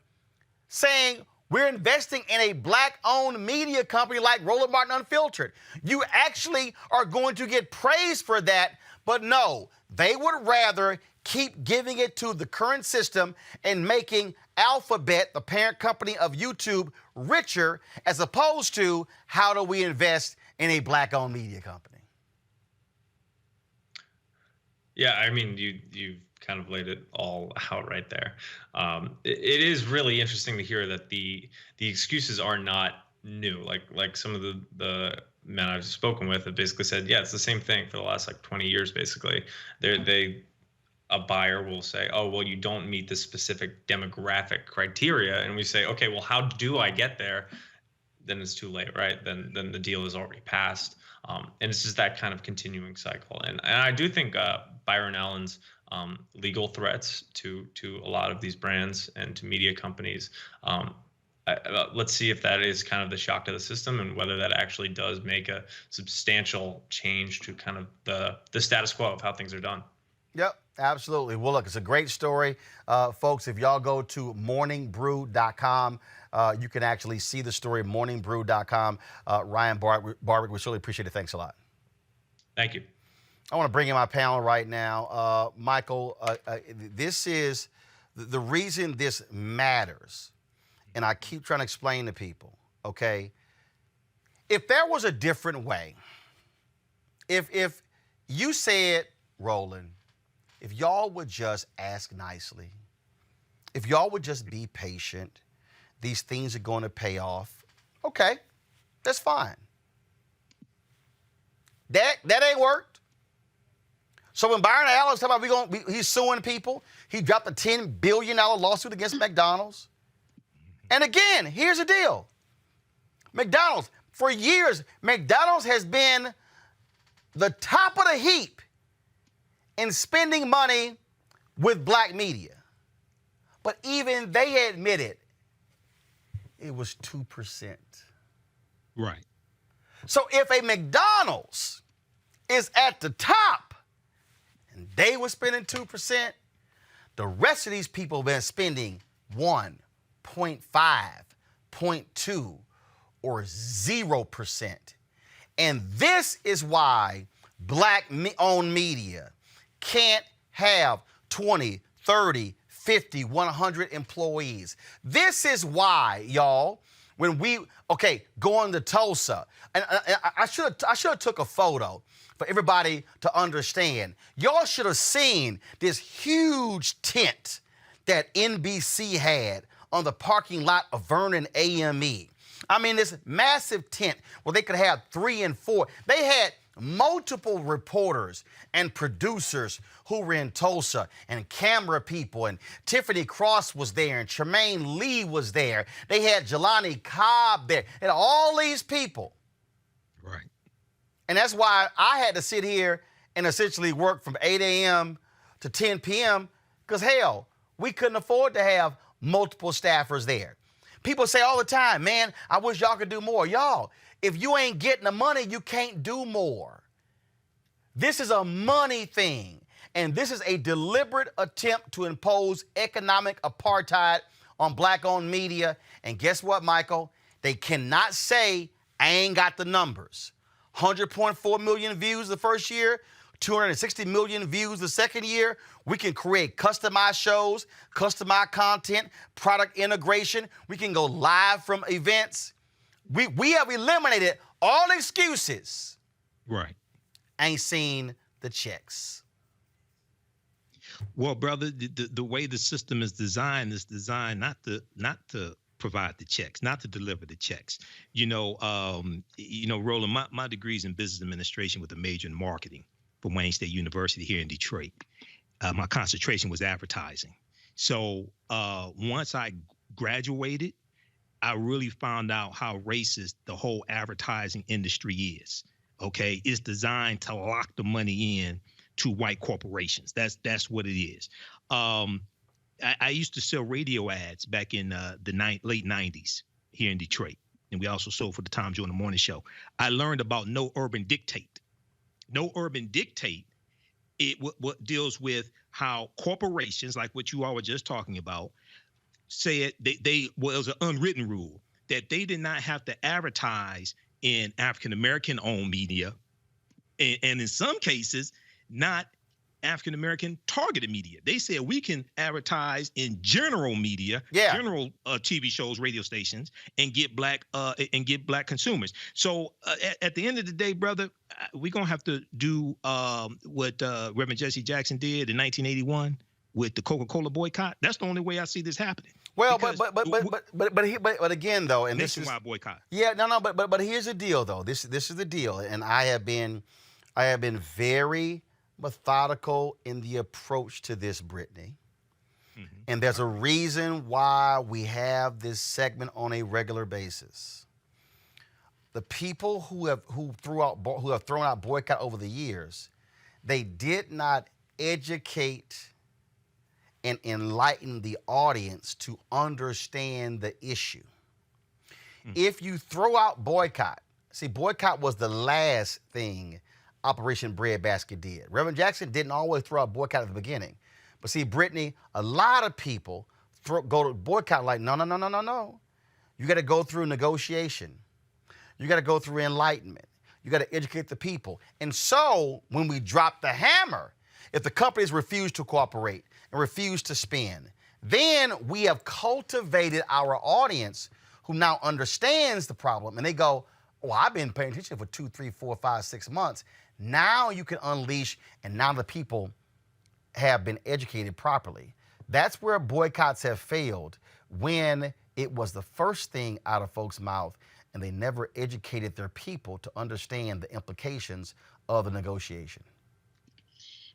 saying we're investing in a black-owned media company like Roland Martin Unfiltered? You actually are going to get praise for that, but no, they would rather keep giving it to the current system and making Alphabet, the parent company of YouTube, richer, as opposed to how do we invest in a black-owned media company?
Yeah, I mean, you've kind of laid it all out right there. It is really interesting to hear that the excuses are not new. Like some of the men I've spoken with have basically said, yeah, it's the same thing for the last 20 years, basically. A buyer will say, oh, well, you don't meet the specific demographic criteria. And we say, okay, well, how do I get there? Then it's too late, right? Then the deal is already passed. And it's just that kind of continuing cycle. And I do think Byron Allen's legal threats to a lot of these brands and to media companies, let's see if that is kind of the shock to the system and whether that actually does make a substantial change to kind of the status quo of how things are done.
Yep, absolutely. Well, look, it's a great story. Folks, if y'all go to morningbrew.com, you can actually see the story, morningbrew.com. Ryan Barwick, we really appreciate it. Thanks a lot.
Thank you.
I want to bring in my panel right now. Michael, this is the reason this matters, and I keep trying to explain to people, okay? If there was a different way, if you said, Roland, if y'all would just ask nicely, if y'all would just be patient, these things are going to pay off. Okay, that's fine. That ain't worked. So when Byron Allen's talking about he's suing people, he dropped a $10 billion lawsuit against McDonald's. And again, here's the deal. McDonald's, for years, McDonald's has been the top of the heap in spending money with black media. But even they admitted it was 2%.
Right.
So if a McDonald's is at the top and they were spending 2%, the rest of these people have been spending 1, 0.5, 0.2, or 0%. And this is why black-owned media can't have 20, 30, 50, 100 employees. This is why, y'all, when going to Tulsa, and I should have took a photo for everybody to understand. Y'all should have seen this huge tent that NBC had on the parking lot of Vernon AME. I mean, this massive tent where they could have 3 and 4. They had multiple reporters and producers who were in Tulsa, and camera people, and Tiffany Cross was there, and Tremaine Lee was there. They had Jelani Cobb there, and all these people.
Right.
And that's why I had to sit here and essentially work from 8 a.m. to 10 p.m. because, hell, we couldn't afford to have multiple staffers there. People say all the time, man, I wish y'all could do more. Y'all, if you ain't getting the money, you can't do more. This is a money thing, and this is a deliberate attempt to impose economic apartheid on black-owned media. And guess what, Michael? They cannot say, I ain't got the numbers. 100.4 million views the first year, 260 million views the second year. We can create customized shows, customized content, product integration. We can go live from events. We have eliminated all excuses.
Right.
Ain't seen the checks.
Well, brother, the way the system is designed not to provide the checks, not to deliver the checks. Roland, my degree's in business administration with a major in marketing from Wayne State University here in Detroit. My concentration was advertising. So once I graduated, I really found out how racist the whole advertising industry is. Okay, it's designed to lock the money in to white corporations. That's what it is. I used to sell radio ads back in the late 90s here in Detroit. And we also sold for the Tom Joyner Morning Show. I learned about No Urban Dictate. No Urban Dictate, what deals with how corporations, like what you all were just talking about, said it was an unwritten rule that they did not have to advertise in African-American owned media, and in some cases, not African-American targeted media. They said we can advertise in general media, general TV shows, radio stations, and get black consumers. So at the end of the day, brother, we're gonna have to do what Reverend Jesse Jackson did in 1981 with the Coca-Cola boycott. That's the only way I see this happening.
Well, but again though, and this is
nationwide boycott.
Yeah, no, but here's the deal though. This is the deal, and I have been very methodical in the approach to this, Brittany. Mm-hmm. And there's a reason why we have this segment on a regular basis. The people who have thrown out boycott over the years, they did not educate and enlighten the audience to understand the issue. Mm-hmm. If you throw out boycott, see, boycott was the last thing Operation Breadbasket did. Reverend Jackson didn't always throw out boycott at the beginning. But see, Brittany, a lot of people go to boycott like, no. You got to go through negotiation. You got to go through enlightenment. You got to educate the people. And so when we drop the hammer, if the companies refuse to cooperate and refuse to spend, then we have cultivated our audience who now understands the problem. And they go, oh, I've been paying attention for 2, 3, 4, 5, 6 months. Now you can unleash, and now the people have been educated properly. That's where boycotts have failed, when it was the first thing out of folks' mouth and they never educated their people to understand the implications of the negotiation.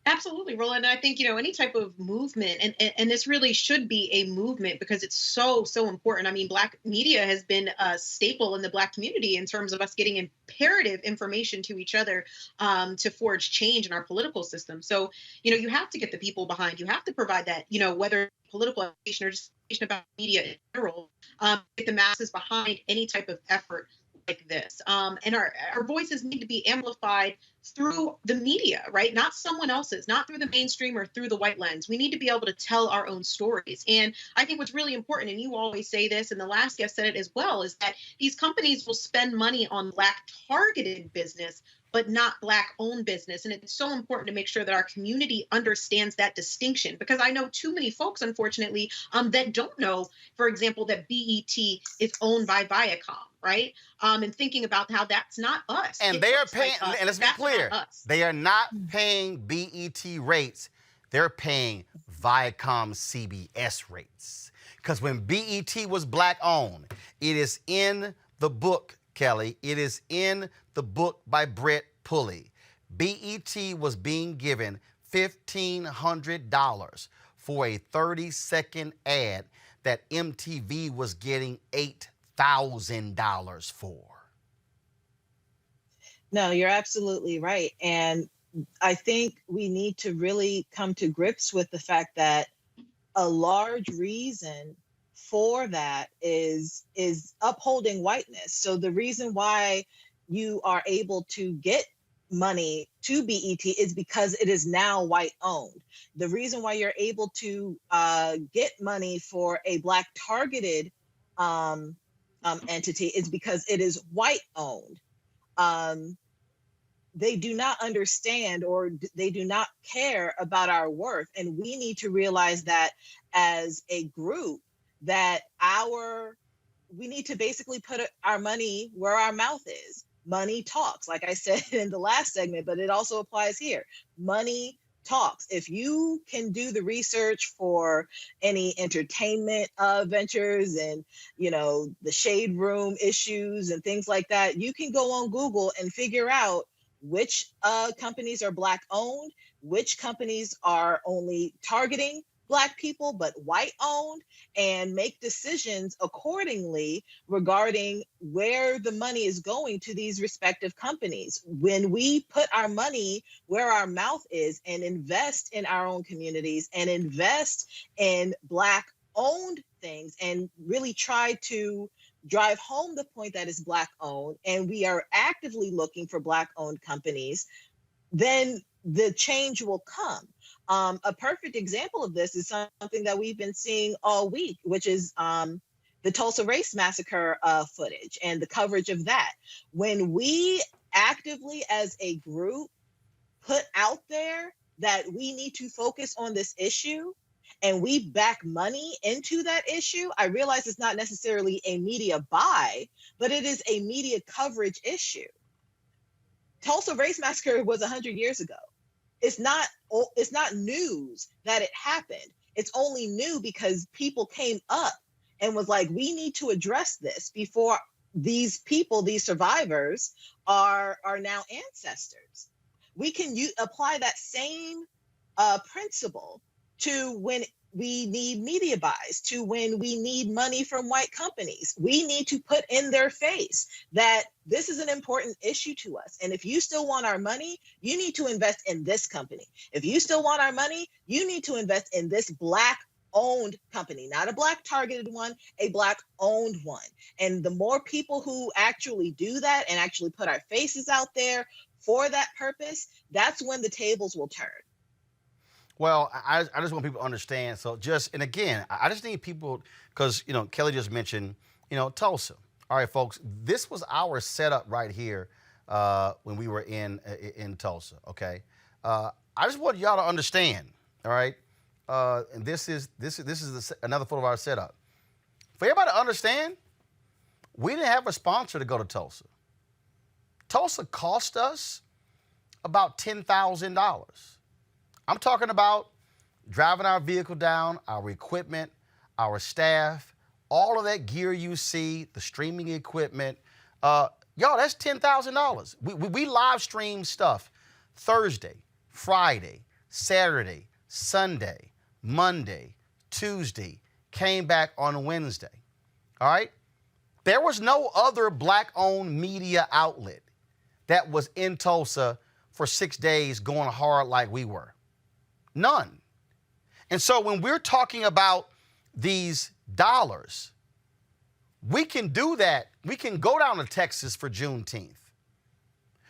Absolutely, Roland. And I think, any type of movement, and this really should be a movement because it's so important. I mean, Black media has been a staple in the Black community in terms of us getting imperative information to each other to forge change in our political system. So, you have to get the people behind. You have to provide that, whether political education or just about media in general, get the masses behind any type of effort like this. And our voices need to be amplified through the media, right? Not someone else's, not through the mainstream or through the white lens. We need to be able to tell our own stories. And I think what's really important, and you always say this, and the last guest said it as well, is that these companies will spend money on Black targeted business, but not Black owned business. And it's so important to make sure that our community understands that distinction, because I know too many folks, unfortunately, that don't know, for example, that BET is owned by Viacom, right? And thinking about how that's not us.
And they are paying, and let's be clear, they are not paying BET rates. They're paying Viacom CBS rates. Because when BET was Black owned, it is in the book, Kelly. It is in the book by Brett Pulley. BET was being given $1,500 for a 30-second ad that MTV was getting $8,000 for.
No, you're absolutely right. And I think we need to really come to grips with the fact that a large reason for that is upholding whiteness. So the reason why you are able to get money to BET is because it is now white owned. The reason why you're able to get money for a Black targeted entity is because it is white owned. They do not understand, or they do not care about our worth. And we need to realize that as a group, that we need to basically put our money where our mouth is. Money talks, like I said in the last segment, but it also applies here. Money talks. If you can do the research for any entertainment ventures and, the shade room issues and things like that, you can go on Google and figure out which companies are Black owned, which companies are only targeting Black people, but white owned, and make decisions accordingly regarding where the money is going to these respective companies. When we put our money where our mouth is and invest in our own communities and invest in Black owned things and really try to drive home the point that is Black owned, and we are actively looking for Black owned companies, then the change will come. A perfect example of this is something that we've been seeing all week, which is the Tulsa Race Massacre footage and the coverage of that. When we actively as a group put out there that we need to focus on this issue and we back money into that issue, I realize it's not necessarily a media buy, but it is a media coverage issue. Tulsa Race Massacre was 100 years ago. It's not news that it happened. It's only new because people came up and was like, we need to address this before these people, these survivors, are now ancestors. We can apply that same principle to when we need media buys, to when we need money from white companies. We need to put in their face that this is an important issue to us. And if you still want our money, you need to invest in this company. If you still want our money, you need to invest in this Black owned company, not a Black targeted one, a Black owned one. And the more people who actually do that and actually put our faces out there for that purpose, that's when the tables will turn.
Well, I just want people to understand. So and again, I just need people, because, Kelly just mentioned, Tulsa. All right, folks, this was our setup right here when we were in Tulsa, okay? I just want y'all to understand, all right? And this is another photo of our setup. For everybody to understand, we didn't have a sponsor to go to Tulsa. Tulsa cost us about $10,000. I'm talking about driving our vehicle down, our equipment, our staff, all of that gear you see, the streaming equipment. Y'all, that's $10,000. We live stream stuff Thursday, Friday, Saturday, Sunday, Monday, Tuesday, came back on Wednesday. All right? There was no other Black-owned media outlet that was in Tulsa for 6 days going hard like we were. None. And so when we're talking about these dollars, we can do that. We can go down to Texas for Juneteenth.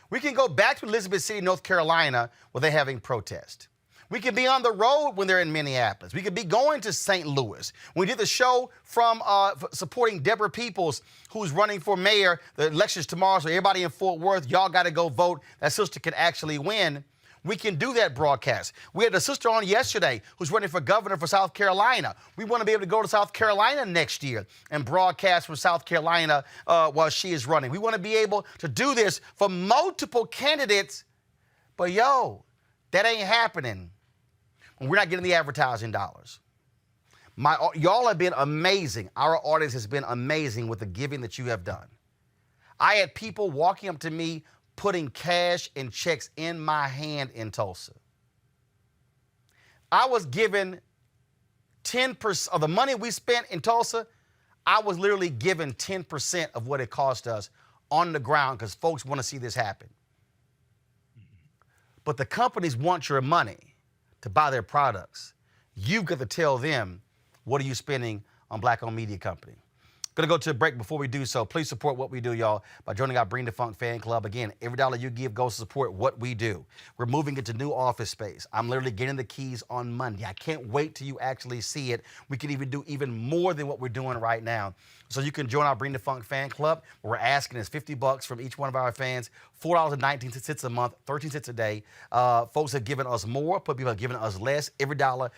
We can go back to Elizabeth City, North Carolina, where they're having protest. We can be on the road when they're in Minneapolis. We could be going to St. Louis. We did the show from supporting Deborah Peoples, who's running for mayor. The election's tomorrow, so everybody in Fort Worth, y'all got to go vote. That sister can actually win. We can do that broadcast. We had a sister on yesterday who's running for governor for South Carolina. We want to be able to go to South Carolina next year and broadcast from South Carolina while she is running. We want to be able to do this for multiple candidates. But, that ain't happening when we're not getting the advertising dollars. Y'all have been amazing. Our audience has been amazing with the giving that you have done. I had people walking up to me putting cash and checks in my hand in Tulsa. I was given 10% of the money we spent in Tulsa. I was literally given 10% of what it cost us on the ground because folks want to see this happen. But the companies want your money to buy their products. You've got to tell them, what are you spending on Black-owned media company? Going to go to a break. Before we do so, please support what we do, y'all, by joining our Bring the Funk fan club. Again, every dollar you give goes to support what we do. We're moving into new office space. I'm literally getting the keys on Monday. I can't wait till you actually see it. We can even do even more than what we're doing right now. So you can join our Bring the Funk fan club. What we're asking is $50 from each one of our fans, $4.19 a month, 13 cents a day. Folks have given us more, but people have given us less. Every dollar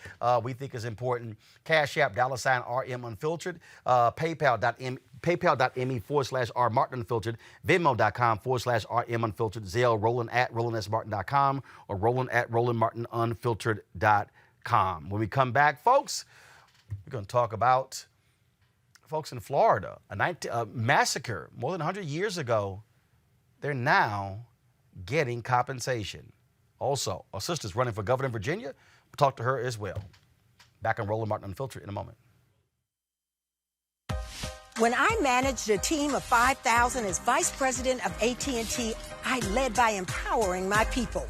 we think is important. Cash App, $RM Unfiltered, PayPal.me/R Martin Unfiltered, Venmo.com/RM Unfiltered, Zelle, Roland@RolandSMartin.com, or Roland@RolandMartinUnfiltered.com. When we come back, folks, we're going to talk about folks in Florida, a massacre more than 100 years ago. They're now getting compensation. Also, our sister's running for governor in Virginia. We'll talk to her as well. Back on Roland Martin Unfiltered in a moment.
When I managed a team of 5,000 as vice president of AT&T, I led by empowering my people.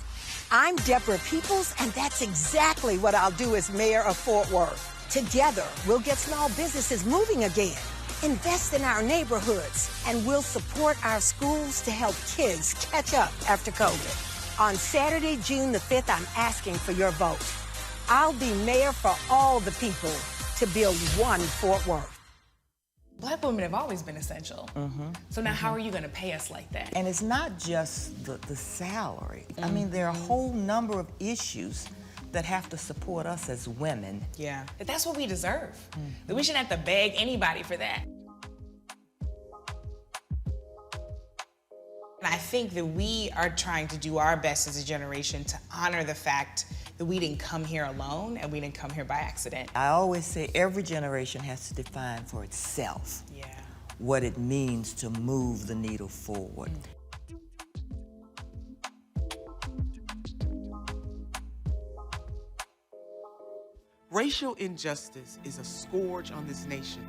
I'm Deborah Peoples, and that's exactly what I'll do as mayor of Fort Worth. Together, we'll get small businesses moving again, invest in our neighborhoods, and we'll support our schools to help kids catch up after COVID. On Saturday, June the 5th, I'm asking for your vote. I'll be mayor for all the people to build one Fort Worth.
Black women have always been essential. So now how are you going to pay us like that?
And it's not just the salary. I mean, there are a whole number of issues that have to support us as women.
Yeah, but that's what we deserve. That we shouldn't have to beg anybody for that. And I think that we are trying to do our best as a generation to honor the fact that we didn't come here alone and we didn't come here by accident.
I always say every generation has to define for itself what it means to move the needle forward.
Racial injustice is a scourge on this nation,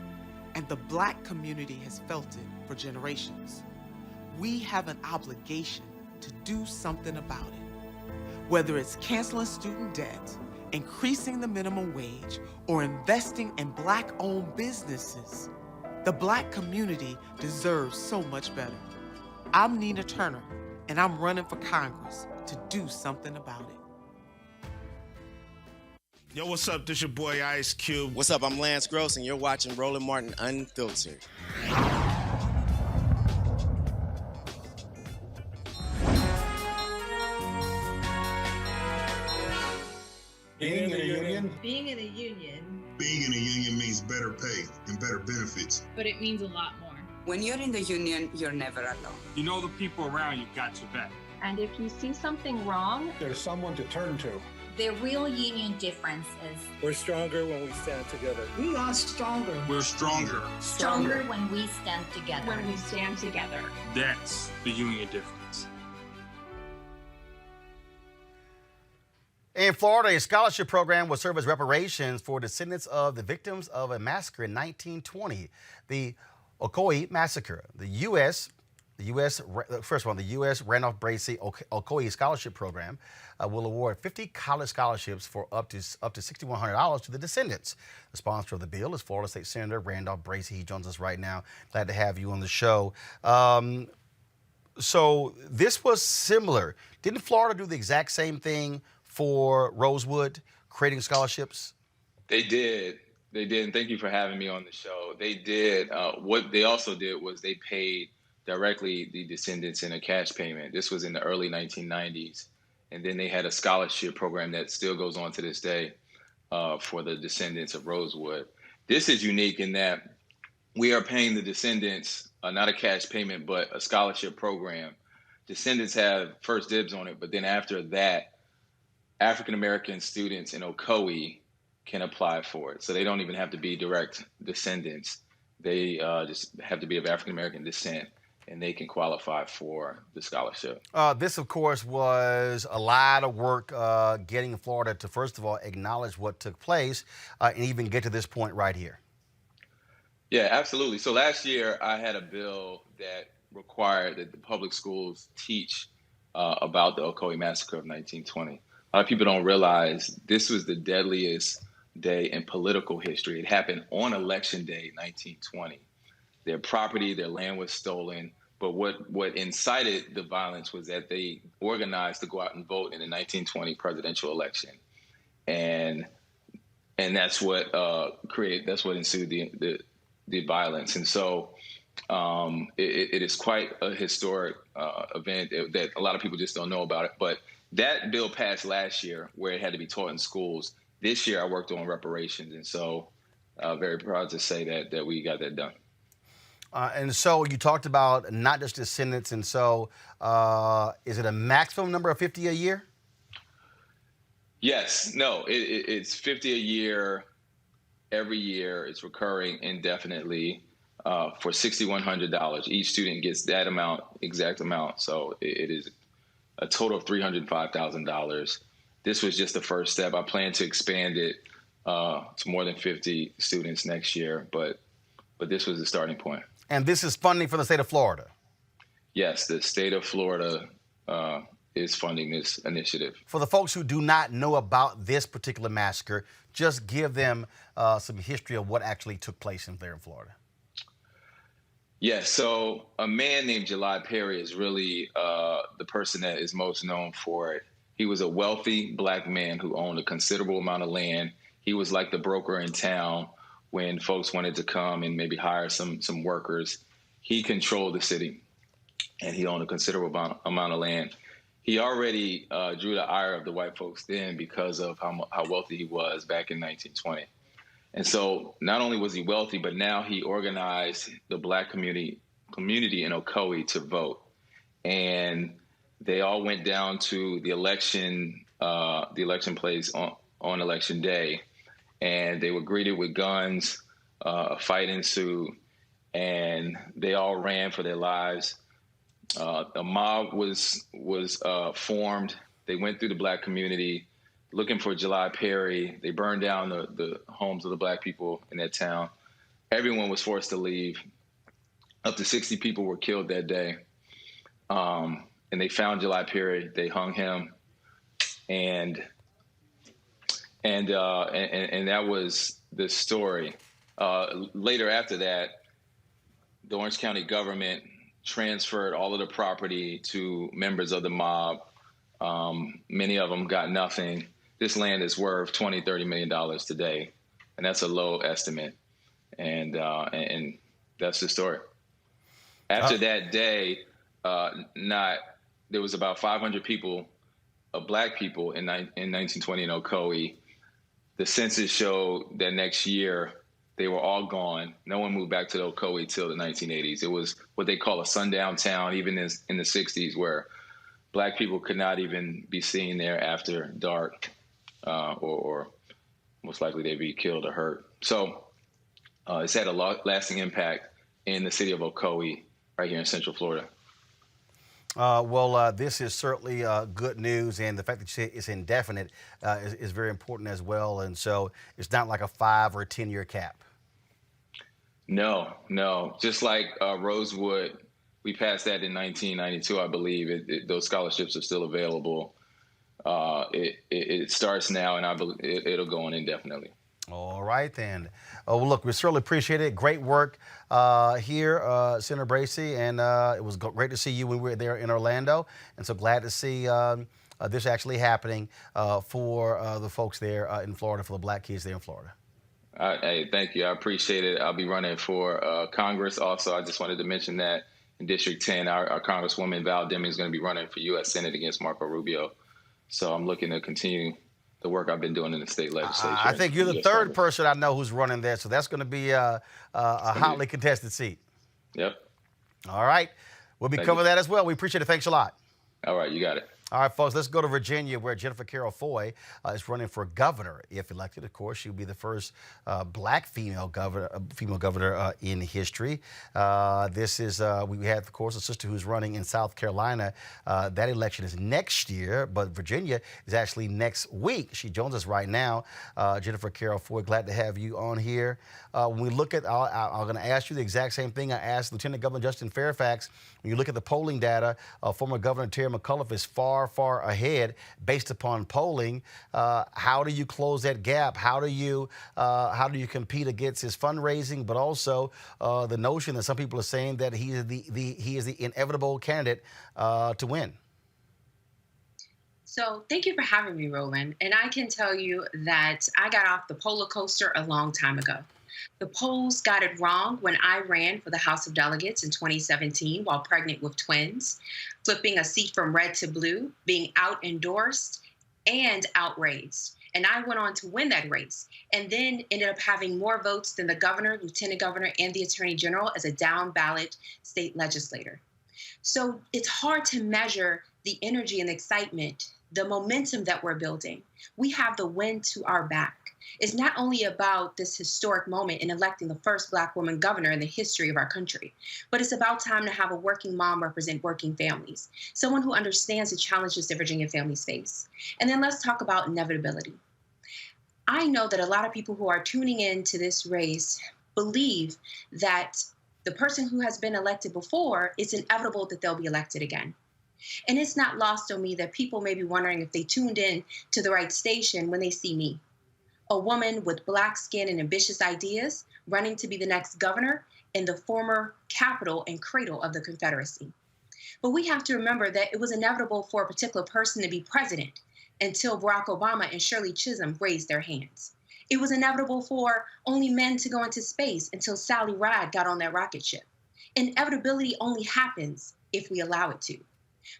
and the Black community has felt it for generations. We have an obligation to do something about it. Whether it's canceling student debt, increasing the minimum wage, or investing in Black-owned businesses, the Black community deserves so much better. I'm Nina Turner, and I'm running for Congress to do something about it.
Yo, what's up? This your boy Ice Cube.
What's up? I'm Lance Gross, and you're watching Roland Martin Unfiltered.
Being in a union?
Being in a union.
Being in a union means better pay and better benefits.
But it means a lot more.
When you're in the union, you're never alone.
You know the people around you got your back.
And if you see something wrong,
there's someone to turn to.
The real union difference is
we're stronger when we stand together.
We are stronger.
We're stronger.
Stronger when we stand together.
When we stand together.
That's the union difference.
In Florida, a scholarship program will serve as reparations for descendants of the victims of a massacre in 1920, the Ocoee Massacre. The U.S. Randolph Bracey Ocoee Scholarship Program will award 50 college scholarships for up to $6,100 to the descendants. The sponsor of the bill is Florida State Senator Randolph Bracey. He joins us right now. Glad to have you on the show. So this was similar. Didn't Florida do the exact same thing for Rosewood, creating scholarships?
They did. They did. And thank you for having me on the show. They did. What they also did was they paid directly the descendants in a cash payment. This was in the early 1990s. And then they had a scholarship program that still goes on to this day for the descendants of Rosewood. This is unique in that we are paying the descendants not a cash payment, but a scholarship program. Descendants have first dibs on it, but then after that, African-American students in Ocoee can apply for it. So they don't even have to be direct descendants. They just have to be of African-American descent, and they can qualify for the scholarship.
This, of course, was a lot of work getting Florida to, first of all, acknowledge what took place and even get to this point right here.
Yeah, absolutely. So last year, I had a bill that required that the public schools teach about the Ocoee Massacre of 1920. A lot of people don't realize this was the deadliest day in political history. It happened on Election Day, 1920. Their property, their land was stolen. But what incited the violence was that they organized to go out and vote in the 1920 presidential election. And that's what ensued the violence. And so it is quite a historic event that a lot of people just don't know about it. But that bill passed last year where it had to be taught in schools. This year I worked on reparations. And so very proud to say that we got that done.
And so you talked about not just descendants. And so is it a maximum number of 50 a year?
Yes. No, it's 50 a year. Every year. It's recurring indefinitely for $6,100. Each student gets that exact amount. So it is a total of $305,000. This was just the first step. I plan to expand it to more than 50 students next year. But this was the starting point.
And this is funding from the state of Florida.
Yes, the state of Florida is funding this initiative.
For the folks who do not know about this particular massacre, just give them some history of what actually took place there in Florida.
Yes, so a man named July Perry is really the person that is most known for it. He was a wealthy black man who owned a considerable amount of land. He was like the broker in town when folks wanted to come and maybe hire some workers. He controlled the city, and he owned a considerable amount of land. He already drew the ire of the white folks then because of how wealthy he was back in 1920. And so not only was he wealthy, but now he organized the black community in Ocoee to vote. And they all went down to the election place on election day. And they were greeted with guns, a fight ensued, and they all ran for their lives. A mob was formed. They went through the black community looking for July Perry. They burned down the homes of the black people in that town. Everyone was forced to leave. Up to 60 people were killed that day. And they found July Perry. They hung him. And that was the story. Later after that, the Orange County government transferred all of the property to members of the mob. Many of them got nothing. This land is worth $20-30 million today, and that's a low estimate. And that's the story. After that day, there was about 500 people, black people in 1920 in Ocoee. The census showed that next year they were all gone. No one moved back to the Ocoee till the 1980s. It was what they call a sundown town, even in the 60s, where black people could not even be seen there after dark, or most likely they'd be killed or hurt. So it's had a lasting impact in the city of Ocoee, right here in Central Florida.
This is certainly good news, and the fact that it's indefinite is very important as well. And so it's not like a 5 or 10 year cap. No. Just like Rosewood, we passed that in 1992, I believe. Those scholarships are still available. It starts now, and I believe it'll go on indefinitely. All right, then. Well, look, we certainly appreciate it. Great work here, Senator Bracey, and it was great to see you when we were there in Orlando, and so glad to see this actually happening for the folks there in Florida, for the black kids there in Florida. Hey, thank you. I appreciate it. I'll be running for Congress. Also, I just wanted to mention that in District 10, our Congresswoman Val Deming is going to be running for U.S. Senate against Marco Rubio. So I'm looking to continue the work I've been doing in the state legislature. I think you're the third person I know who's running there, so that's going to be a hotly contested seat. Yep. All right. We'll be covering that as well. We appreciate it. Thanks a lot. All right. You got it. All right, folks, let's go to Virginia, where Jennifer Carroll Foy is running for governor. If elected, of course, she'll be the first black female governor in history. This is, we have, of course, a sister who's running in South Carolina. That election is next year, but Virginia is actually next week. She joins us right now. Jennifer Carroll Foy, glad to have you on here. When we look at, I'm going to ask you the exact same thing I asked Lieutenant Governor Justin Fairfax. When you look at the polling data, former Governor Terry McAuliffe is far ahead based upon polling. How do you close that gap? How do you compete against his fundraising, but also the notion that some people are saying that he is the inevitable candidate to win?
So thank you for having me, Roland. And I can tell you that I got off the polar coaster a long time ago. The polls got it wrong when I ran for the House of Delegates in 2017 while pregnant with twins, flipping a seat from red to blue, being out-endorsed and outraised. And I went on to win that race and then ended up having more votes than the governor, lieutenant governor, and the attorney general as a down-ballot state legislator. So it's hard to measure the energy and excitement, the momentum that we're building. We have the wind to our back. It's not only about this historic moment in electing the first Black woman governor in the history of our country, but it's about time to have a working mom represent working families, someone who understands the challenges that Virginia families face. And then let's talk about inevitability. I know that a lot of people who are tuning in to this race believe that the person who has been elected before, it's inevitable that they'll be elected again. And it's not lost on me that people may be wondering if they tuned in to the right station when they see me, a woman with Black skin and ambitious ideas running to be the next governor in the former capital and cradle of the Confederacy. But we have to remember that it was inevitable for a particular person to be president until Barack Obama and Shirley Chisholm raised their hands. It was inevitable for only men to go into space until Sally Ride got on that rocket ship. Inevitability only happens if we allow it to.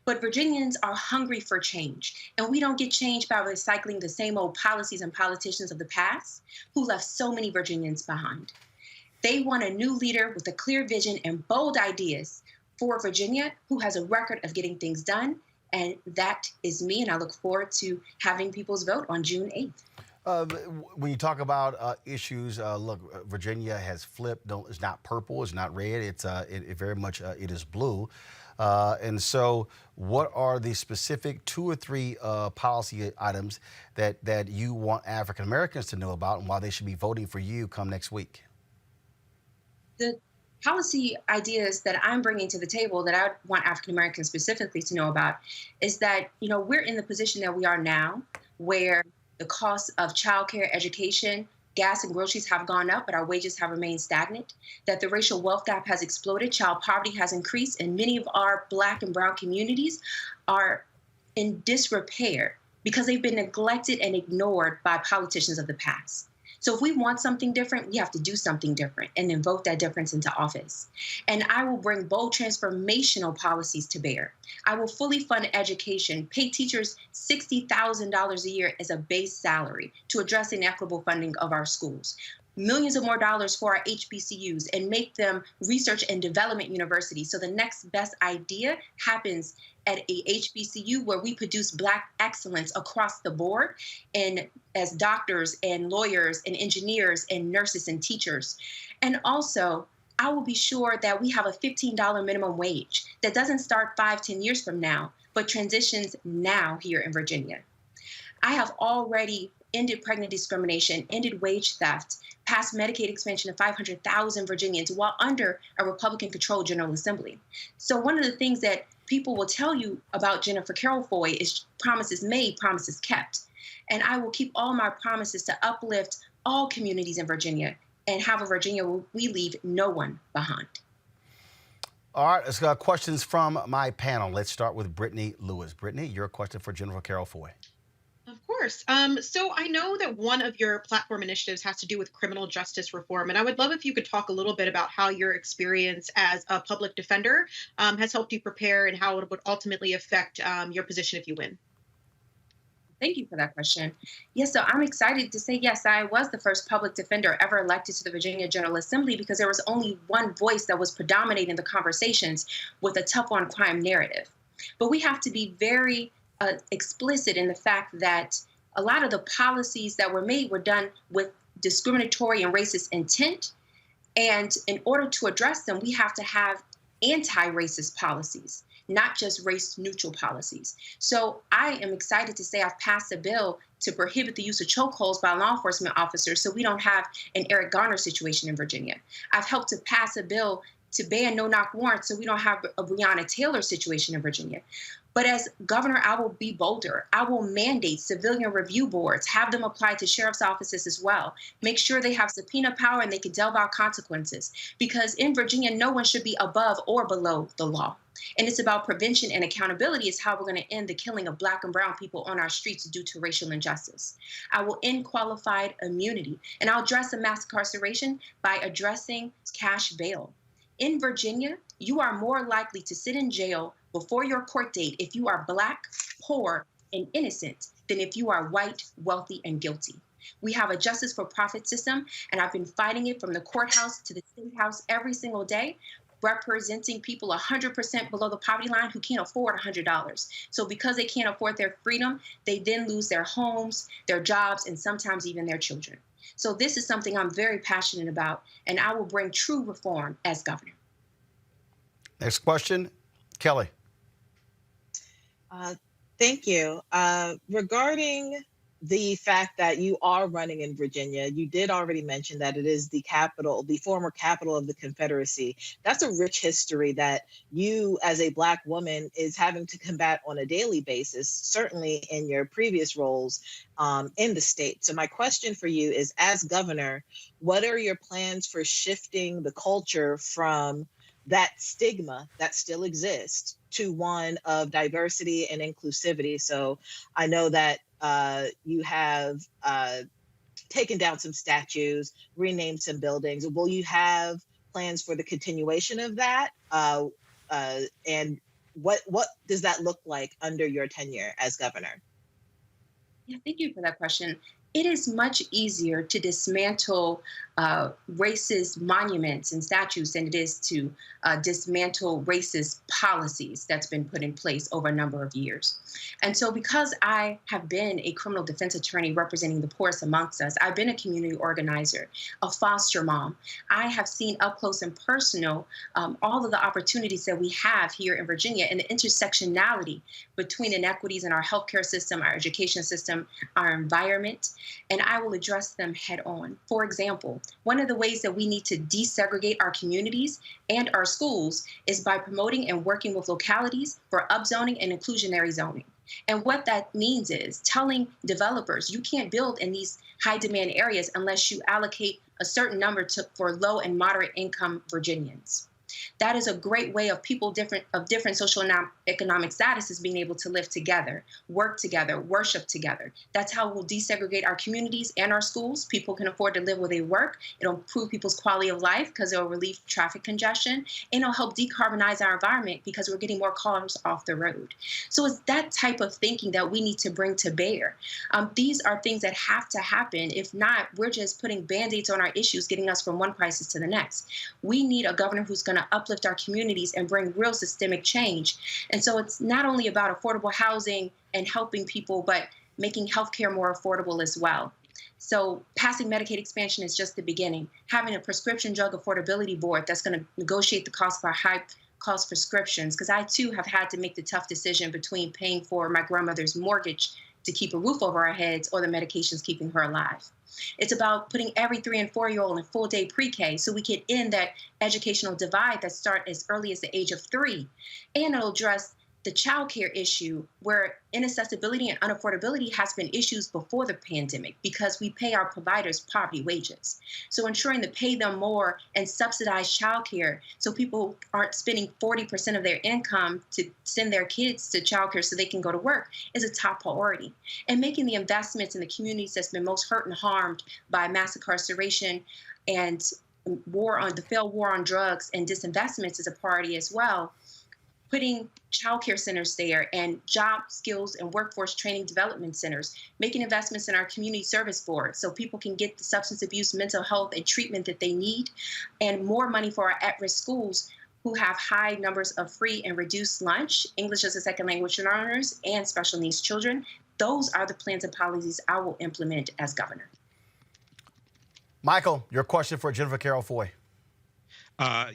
But Virginians are hungry for change, and we don't get change by recycling the same old policies and politicians of the past who left so many Virginians behind. They want a new leader with a clear vision and bold ideas for Virginia who has a record of getting things done, and that is me, and I look forward to having people's vote on June 8th.
When you talk about issues, look, Virginia has flipped. It's not purple. It's not red. It very much it is blue. And so, what are the specific 2 or 3 policy items that you want African Americans to know about, and why they should be voting for you come next week?
The policy ideas that I'm bringing to the table that I want African Americans specifically to know about is that, we're in the position that we are now, where the cost of childcare, education, gas and groceries have gone up, but our wages have remained stagnant, that the racial wealth gap has exploded, child poverty has increased, and many of our Black and brown communities are in disrepair because they've been neglected and ignored by politicians of the past. So if we want something different, we have to do something different and then vote that difference into office. And I will bring bold transformational policies to bear. I will fully fund education, pay teachers $60,000 a year as a base salary to address inequitable funding of our schools. Millions of more dollars for our HBCUs and make them research and development universities. So the next best idea happens at a HBCU where we produce Black excellence across the board, and as doctors and lawyers and engineers and nurses and teachers. And also, I will be sure that we have a $15 minimum wage that doesn't start 5-10 years from now, but transitions now here in Virginia. I have already ended pregnant discrimination, ended wage theft, passed Medicaid expansion to 500,000 Virginians while under a Republican-controlled General Assembly. So one of the things that people will tell you about Jennifer Carroll Foy is promises made, promises kept. And I will keep all my promises to uplift all communities in Virginia and have a Virginia where we leave no one behind.
All right, let's go questions from my panel. Let's start with Brittany Lewis. Brittany, your question for Jennifer Carroll Foy.
Of course. So I know that one of your platform initiatives has to do with criminal justice reform, and I would love if you could talk a little bit about how your experience as a public defender has helped you prepare and how it would ultimately affect your position if you win.
Thank you for that question. Yes, so I'm excited to say, yes, I was the first public defender ever elected to the Virginia General Assembly because there was only one voice that was predominating the conversations with a tough on crime narrative. But we have to be very explicit in the fact that a lot of the policies that were made were done with discriminatory and racist intent. And in order to address them, we have to have anti-racist policies, not just race-neutral policies. So I am excited to say I've passed a bill to prohibit the use of chokeholds by law enforcement officers so we don't have an Eric Garner situation in Virginia. I've helped to pass a bill to ban no-knock warrants so we don't have a Breonna Taylor situation in Virginia. But as governor, I will be bolder. I will mandate civilian review boards, have them apply to sheriff's offices as well. Make sure they have subpoena power and they can delve out consequences. Because in Virginia, no one should be above or below the law. And it's about prevention and accountability is how we're going to end the killing of Black and brown people on our streets due to racial injustice. I will end qualified immunity, and I'll address the mass incarceration by addressing cash bail. In Virginia, you are more likely to sit in jail before your court date if you are Black, poor, and innocent than if you are white, wealthy, and guilty. We have a justice for profit system, and I've been fighting it from the courthouse to the state house every single day, representing people 100% below the poverty line who can't afford $100. So because they can't afford their freedom, they then lose their homes, their jobs, and sometimes even their children. So this is something I'm very passionate about, and I will bring true reform as governor.
Next question, Kelly.
Thank you. Regarding the fact that you are running in Virginia, you did already mention that it is the capital, the former capital of the Confederacy. That's a rich history that you, as a Black woman, is having to combat on a daily basis, certainly in your previous roles in the state. So my question for you is, as governor, what are your plans for shifting the culture from that stigma that still exists to one of diversity and inclusivity? So I know that you have taken down some statues, renamed some buildings. Will you have plans for the continuation of that? And what does that look like under your tenure as governor?
Yeah, thank you for that question. It is much easier to dismantle racist monuments and statues than it is to dismantle racist policies that's been put in place over a number of years. And so because I have been a criminal defense attorney representing the poorest amongst us, I've been a community organizer, a foster mom. I have seen up close and personal all of the opportunities that we have here in Virginia and the intersectionality between inequities in our healthcare system, our education system, our environment, and I will address them head on. For example, one of the ways that we need to desegregate our communities and our schools is by promoting and working with localities for upzoning and inclusionary zoning. And what that means is telling developers, you can't build in these high demand areas unless you allocate a certain number for low and moderate income Virginians. That is a great way of people of different social and economic statuses being able to live together, work together, worship together. That's how we'll desegregate our communities and our schools. People can afford to live where they work. It'll improve people's quality of life because it'll relieve traffic congestion, and it'll help decarbonize our environment because we're getting more cars off the road. So it's that type of thinking that we need to bring to bear. These are things that have to happen. If not, we're just putting Band-Aids on our issues, getting us from one crisis to the next. We need a governor who's going to uplift our communities and bring real systemic change. And so it's not only about affordable housing and helping people, but making healthcare more affordable as well. So passing Medicaid expansion is just the beginning. Having a prescription drug affordability board that's going to negotiate the cost of our high cost prescriptions, because I too have had to make the tough decision between paying for my grandmother's mortgage to keep a roof over our heads or the medications keeping her alive. It's about putting every 3- and 4-year-old in full-day pre-K so we can end that educational divide that starts as early as the age of 3. And it'll address the childcare issue where inaccessibility and unaffordability has been issues before the pandemic because we pay our providers poverty wages. So ensuring to pay them more and subsidize childcare so people aren't spending 40% of their income to send their kids to childcare so they can go to work is a top priority. And making the investments in the communities that's been most hurt and harmed by mass incarceration and the failed war on drugs and disinvestments is a priority as well. Putting childcare centers there and job skills and workforce training development centers, making investments in our community service board so people can get the substance abuse, mental health, and treatment that they need, and more money for our at-risk schools who have high numbers of free and reduced lunch, English as a second language learners, and special needs children. Those are the plans and policies I will implement as governor.
Michael, your question for Jennifer Carroll Foy.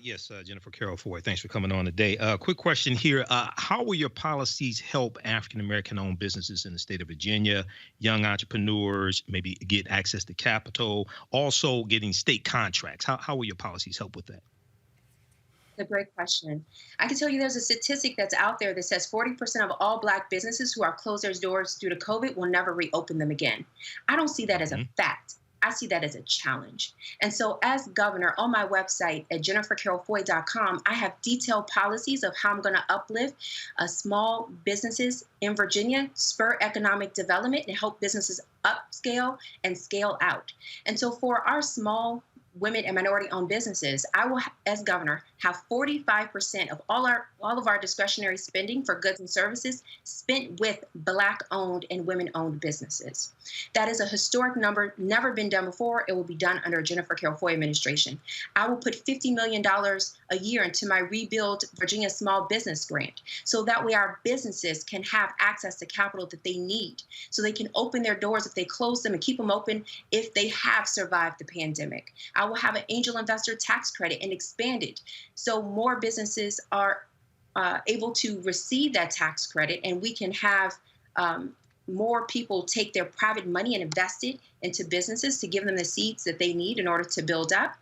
Yes, Jennifer Carroll Foy, thanks for coming on today. Quick question here. How will your policies help African-American owned businesses in the state of Virginia, young entrepreneurs, maybe get access to capital, also getting state contracts? How will your policies help with that?
That's a great question. I can tell you there's a statistic that's out there that says 40% of all Black businesses who are closed their doors due to COVID will never reopen them again. I don't see that as a fact. I see that as a challenge. And so as governor, on my website at jennifercarrollfoy.com, I have detailed policies of how I'm going to uplift small businesses in Virginia, spur economic development, and help businesses upscale and scale out. And so for our small women and minority-owned businesses, I will, as governor, have 45% of all of our discretionary spending for goods and services spent with Black-owned and women-owned businesses. That is a historic number, never been done before. It will be done under a Jennifer Carroll Foy administration. I will put $50 million a year into my Rebuild Virginia Small Business Grant, so that way our businesses can have access to capital that they need, so they can open their doors if they close them and keep them open if they have survived the pandemic. I will have an angel investor tax credit and expand it so more businesses are able to receive that tax credit, and we can have more people take their private money and invest it into businesses to give them the seeds that they need in order to build up.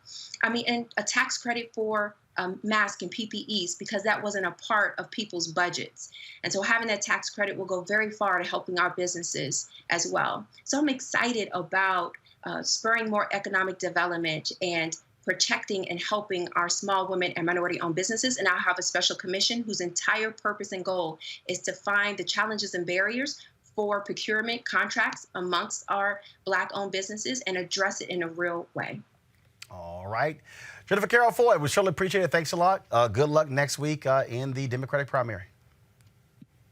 And a tax credit for masks and PPEs, because that wasn't a part of people's budgets. And so having that tax credit will go very far to helping our businesses as well. So I'm excited about spurring more economic development and protecting and helping our small women and minority-owned businesses. And I have a special commission whose entire purpose and goal is to find the challenges and barriers for procurement contracts amongst our Black-owned businesses and address it in a real way.
All right. Jennifer Carroll Foy, we surely appreciate it. Thanks a lot. Good luck next week in the Democratic primary.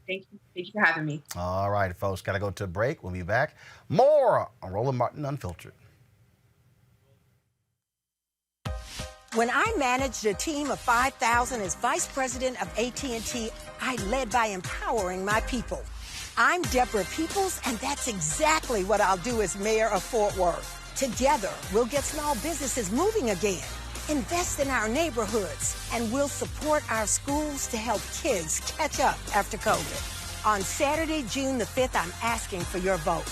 Thank you. Thank you for having me.
All right, folks. Got to go to a break. We'll be back. More on Roland Martin Unfiltered.
When I managed a team of 5,000 as vice president of AT&T, I led by empowering my people. I'm Deborah Peoples, and that's exactly what I'll do as mayor of Fort Worth. Together, we'll get small businesses moving again, invest in our neighborhoods, and we'll support our schools to help kids catch up after COVID. On Saturday, June the 5th, I'm asking for your vote.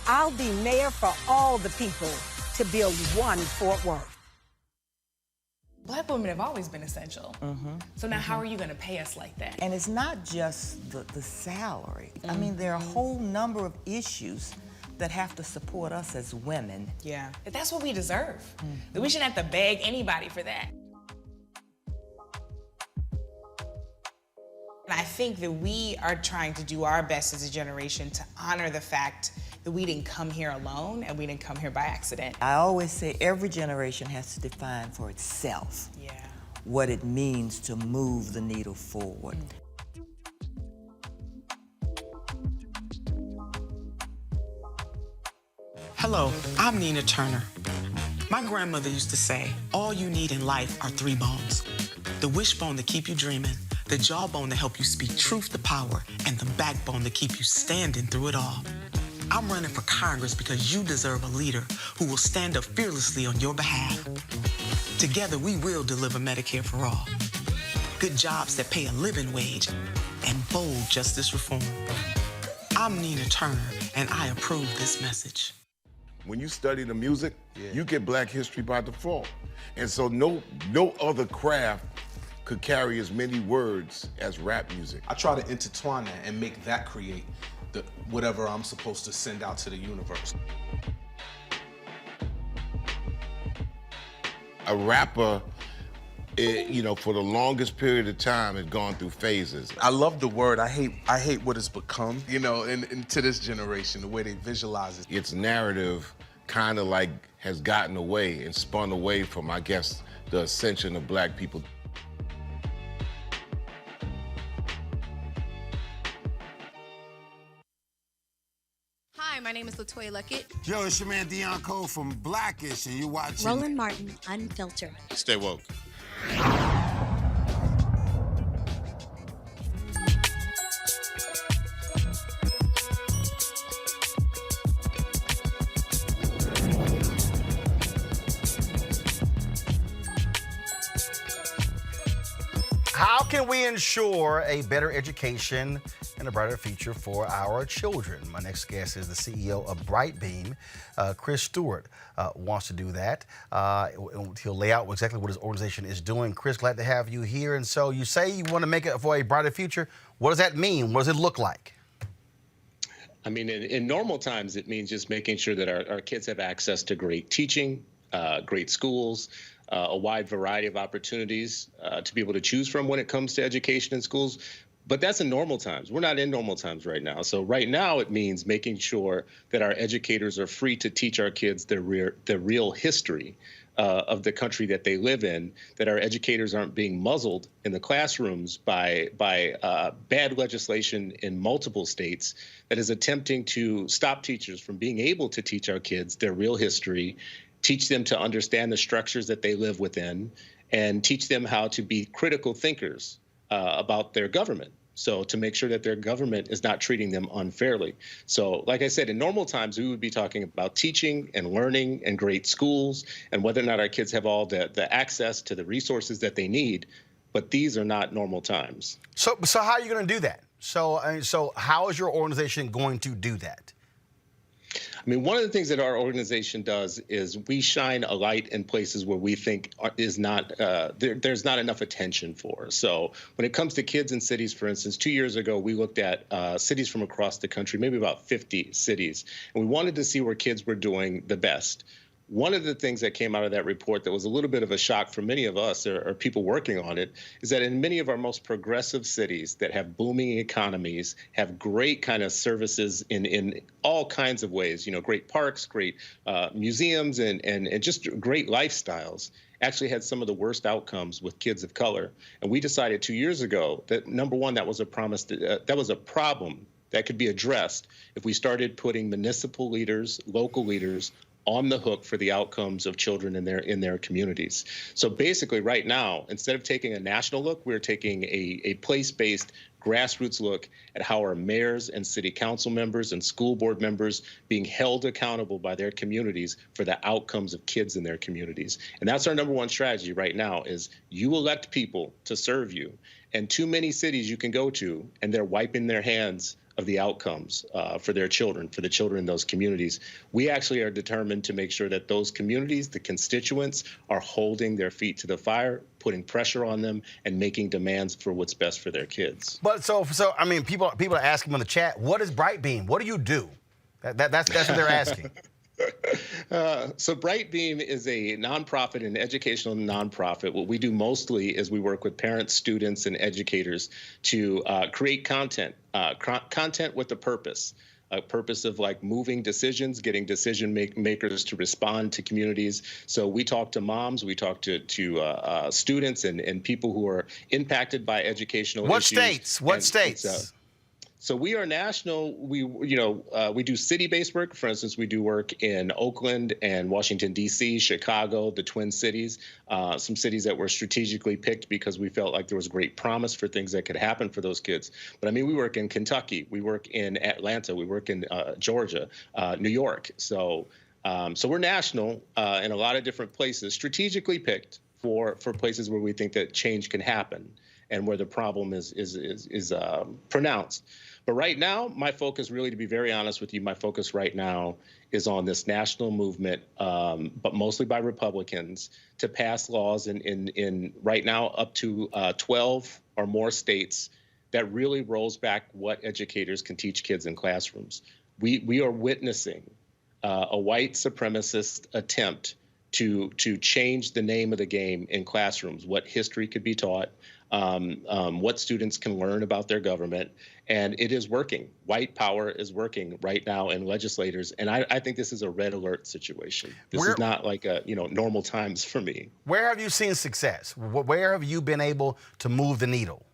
I'll be mayor for all the people to build one Fort Worth.
Black women have always been essential. So now how are you going to pay us like that?
And it's not just the salary. I mean, there are a whole number of issues that have to support us as women.
Yeah, that's what we deserve. That we shouldn't have to beg anybody for that. And I think that we are trying to do our best as a generation to honor the fact that we didn't come here alone and we didn't come here by accident.
I always say every generation has to define for itself what it means to move the needle forward.
Hello, I'm Nina Turner. My grandmother used to say, all you need in life are 3 bones. The wishbone to keep you dreaming, the jawbone to help you speak truth to power, and the backbone to keep you standing through it all. I'm running for Congress because you deserve a leader who will stand up fearlessly on your behalf. Together, we will deliver Medicare for all, good jobs that pay a living wage, and bold justice reform. I'm Nina Turner, and I approve this message.
When you study the music, you get Black history by default. And so no other craft could carry as many words as rap music.
I try to intertwine that and make that create whatever I'm supposed to send out to the universe.
A rapper, for the longest period of time, has gone through phases.
I love the word. I hate what it's become, and to this generation, the way they visualize it.
Its narrative kind of has gotten away and spun away from, I guess, the ascension of Black people.
Hi, my name is LaToya Luckett.
Yo, it's your man Dion Cole from Blackish, and you're watching
Roland Martin Unfiltered.
Stay woke.
How can we ensure a better education and a brighter future for our children? My next guest is the CEO of Brightbeam, Chris Stewart, wants to do that. He'll lay out exactly what his organization is doing. Chris, glad to have you here. And so you say you want to make it for a brighter future. What does that mean? What does it look like?
I mean, in normal times, it means just making sure that our kids have access to great teaching, great schools, a wide variety of opportunities to be able to choose from when it comes to education in schools. But that's in normal times. We're not in normal times right now. So right now it means making sure that our educators are free to teach our kids the real history of the country that they live in, that our educators aren't being muzzled in the classrooms by bad legislation in multiple states that is attempting to stop teachers from being able to teach our kids their real history, teach them to understand the structures that they live within, and teach them how to be critical thinkers about their government. So to make sure that their government is not treating them unfairly. So like I said, in normal times, we would be talking about teaching and learning and great schools and whether or not our kids have all the access to the resources that they need. But these are not normal times.
So how are you going to do that? So how is your organization going to do that?
I mean, one of the things that our organization does is we shine a light in places where we think is not there's not enough attention for. So when it comes to kids in cities, for instance, 2 years ago, we looked at cities from across the country, maybe about 50 cities, and we wanted to see where kids were doing the best. One of the things that came out of that report that was a little bit of a shock for many of us or people working on it is that in many of our most progressive cities that have booming economies, have great kind of services in all kinds of ways, great parks, great museums, and just great lifestyles, actually had some of the worst outcomes with kids of color. And we decided 2 years ago that, number one, that was a problem that could be addressed if we started putting municipal leaders, local leaders, on the hook for the outcomes of children in their communities. So basically right now, instead of taking a national look, we're taking a place-based grassroots look at how our mayors and city council members and school board members being held accountable by their communities for the outcomes of kids in their communities. And that's our number one strategy right now is you elect people to serve you. And too many cities you can go to and they're wiping their hands of the outcomes for their children, for the children in those communities. We actually are determined to make sure that those communities, the constituents, are holding their feet to the fire, putting pressure on them, and making demands for what's best for their kids.
But so I mean, people are asking in the chat, what is Bright Beam? What do you do? That's what they're asking.
So Bright Beam is a nonprofit, an educational nonprofit. What we do mostly is we work with parents, students, and educators to create content with a purpose of like moving decisions, getting decision makers to respond to communities. So we talk to moms, we talk to students and people who are impacted by educational issues.
What states?
So we are national. We do city-based work. For instance, we do work in Oakland and Washington, D.C., Chicago, the Twin Cities, some cities that were strategically picked because we felt like there was great promise for things that could happen for those kids. But I mean, we work in Kentucky, we work in Atlanta, we work in Georgia, New York. So we're national in a lot of different places, strategically picked for places where we think that change can happen and where the problem is pronounced. But right now, my focus, really, to be very honest with you, my focus right now is on this national movement, but mostly by Republicans, to pass laws in right now up to 12 or more states that really rolls back what educators can teach kids in classrooms. We are witnessing a white supremacist attempt to change the name of the game in classrooms, what history could be taught, what students can learn about their government, and it is working. White power is working right now in legislators, and I think this is a red alert situation. This is not like normal times for me.
Where have you seen success? Where have you been able to move the needle?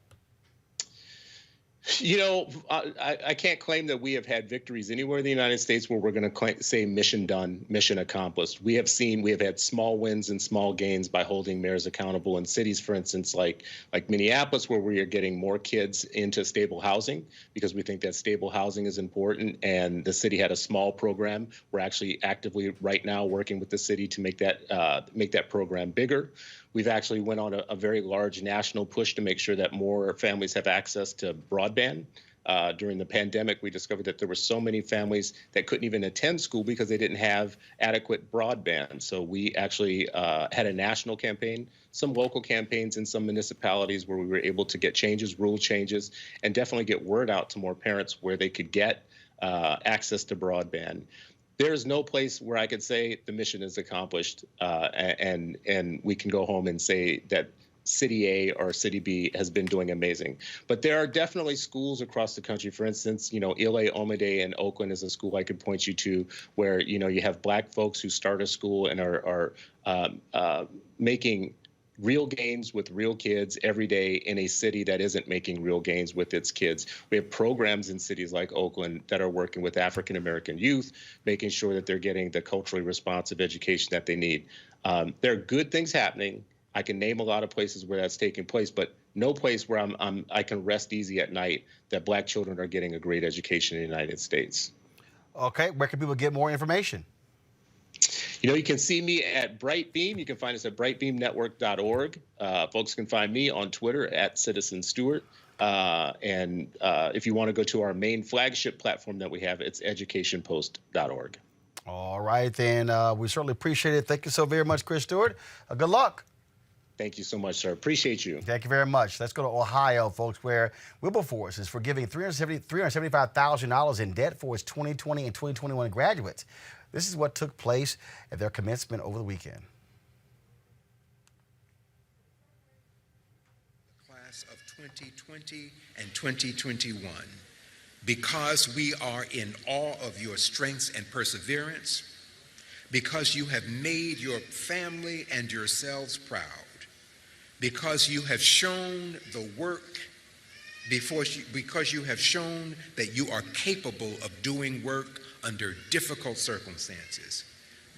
I can't claim that we have had victories anywhere in the United States where we're going to say mission done, mission accomplished. We have had small wins and small gains by holding mayors accountable in cities, for instance, like Minneapolis, where we are getting more kids into stable housing because we think that stable housing is important. And the city had a small program. We're actually actively right now working with the city to make that program bigger. We've actually went on a very large national push to make sure that more families have access to broadband. During the pandemic, we discovered that there were so many families that couldn't even attend school because they didn't have adequate broadband. So we actually had a national campaign, some local campaigns in some municipalities where we were able to get changes, rule changes, and definitely get word out to more parents where they could get access to broadband. There's no place where I could say the mission is accomplished and we can go home and say that City A or City B has been doing amazing. But there are definitely schools across the country. For instance, Ile Omide in Oakland is a school I could point you to where, you have Black folks who start a school and are making real gains with real kids every day in a city that isn't making real gains with its kids. We have programs in cities like Oakland that are working with African-American youth, making sure that they're getting the culturally responsive education that they need. There are good things happening. I can name a lot of places where that's taking place, but no place where I can rest easy at night that Black children are getting a great education in the United States.
Okay, where can people get more information?
You can see me at Bright Beam. You can find us at brightbeamnetwork.org. Folks can find me on Twitter at Citizen Stewart. And if you want to go to our main flagship platform that we have, it's educationpost.org.
All right, then. We certainly appreciate it. Thank you so very much, Chris Stewart. Good luck.
Thank you so much, sir. Appreciate you.
Thank you very much. Let's go to Ohio, folks, where Wilberforce is forgiving $375,000 in debt for its 2020 and 2021 graduates. This is what took place at their commencement over the weekend.
Class of 2020 and 2021, because we are in awe of your strengths and perseverance, because you have made your family and yourselves proud, because you have shown the work because you have shown that you are capable of doing work under difficult circumstances,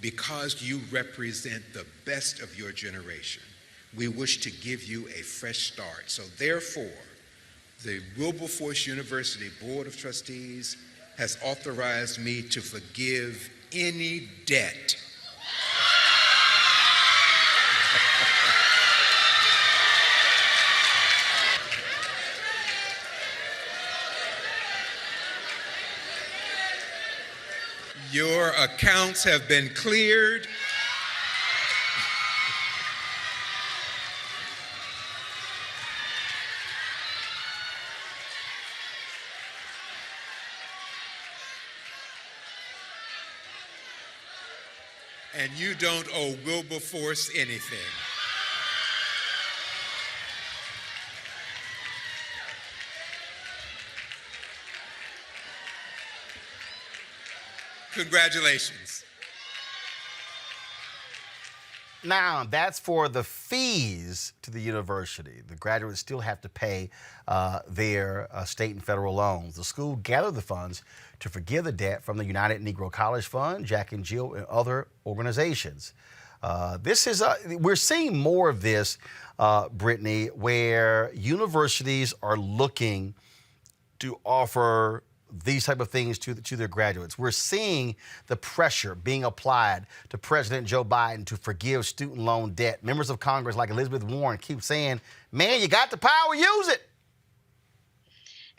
because you represent the best of your generation. We wish to give you a fresh start. So therefore, the Wilberforce University Board of Trustees has authorized me to forgive any debt Your accounts have been cleared. And you don't owe Wilberforce anything. Congratulations.
Now, that's for the fees to the university. The graduates still have to pay their state and federal loans. The school gathered the funds to forgive the debt from the United Negro College Fund, Jack and Jill, and other organizations. We're seeing more of this, Brittany, where universities are looking to offer these type of things to their graduates. We're seeing the pressure being applied to President Joe Biden to forgive student loan debt. Members of Congress like Elizabeth Warren keep saying, man, you got the power, use it.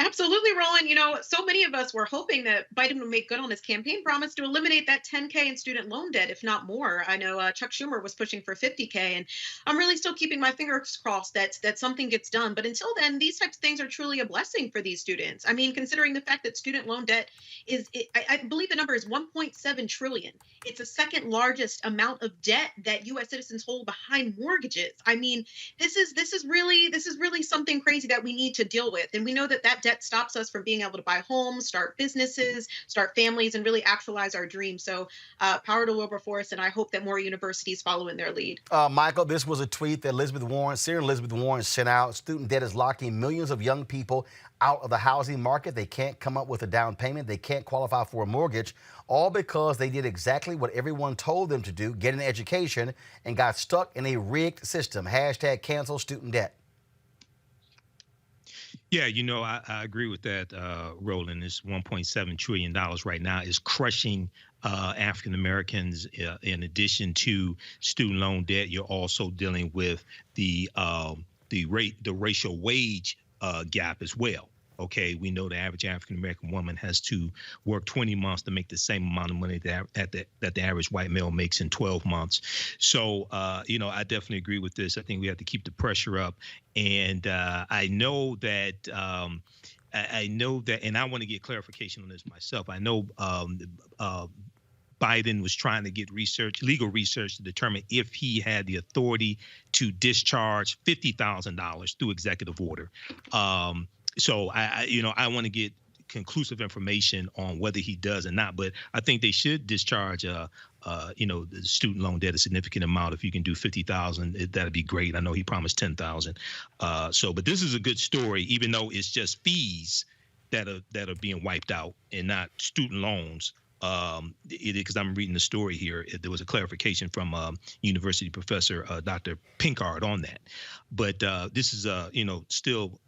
Absolutely, Roland. You know, so many of us were hoping that Biden would make good on his campaign promise to eliminate that $10K in student loan debt, if not more. I know Chuck Schumer was pushing for $50K, and I'm really still keeping my fingers crossed that something gets done. But until then, these types of things are truly a blessing for these students. I mean, considering the fact that student loan debt I believe the number is $1.7 trillion. It's the second largest amount of debt that U.S. citizens hold behind mortgages. I mean, this is really something crazy that we need to deal with, and we know that debt stops us from being able to buy homes, start businesses, start families, and really actualize our dreams. So power to Wilberforce, and I hope that more universities follow in their lead.
Michael, this was a tweet that Senator Elizabeth Warren sent out. Student debt is locking millions of young people out of the housing market. They can't come up with a down payment. They can't qualify for a mortgage, all because they did exactly what everyone told them to do, get an education, and got stuck in a rigged system. # cancel student debt.
Yeah, you know, I agree with that, Roland. This $1.7 trillion right now is crushing African Americans. In addition to student loan debt, you're also dealing with the racial wage gap as well. Okay, we know the average African American woman has to work 20 months to make the same amount of money that the average white male makes in 12 months. So, you know, I definitely agree with this. I think we have to keep the pressure up. And I know that, and I want to get clarification on this myself. I know Biden was trying to get legal research to determine if he had the authority to discharge $50,000 through executive order. So I want to get conclusive information on whether he does or not, but I think they should discharge, the student loan debt a significant amount. If you can do $50,000, that'd be great. I know he promised $10,000. But this is a good story, even though it's just fees that are being wiped out and not student loans. Because I'm reading the story here, there was a clarification from university professor Dr. Pinkard on that. But this is, still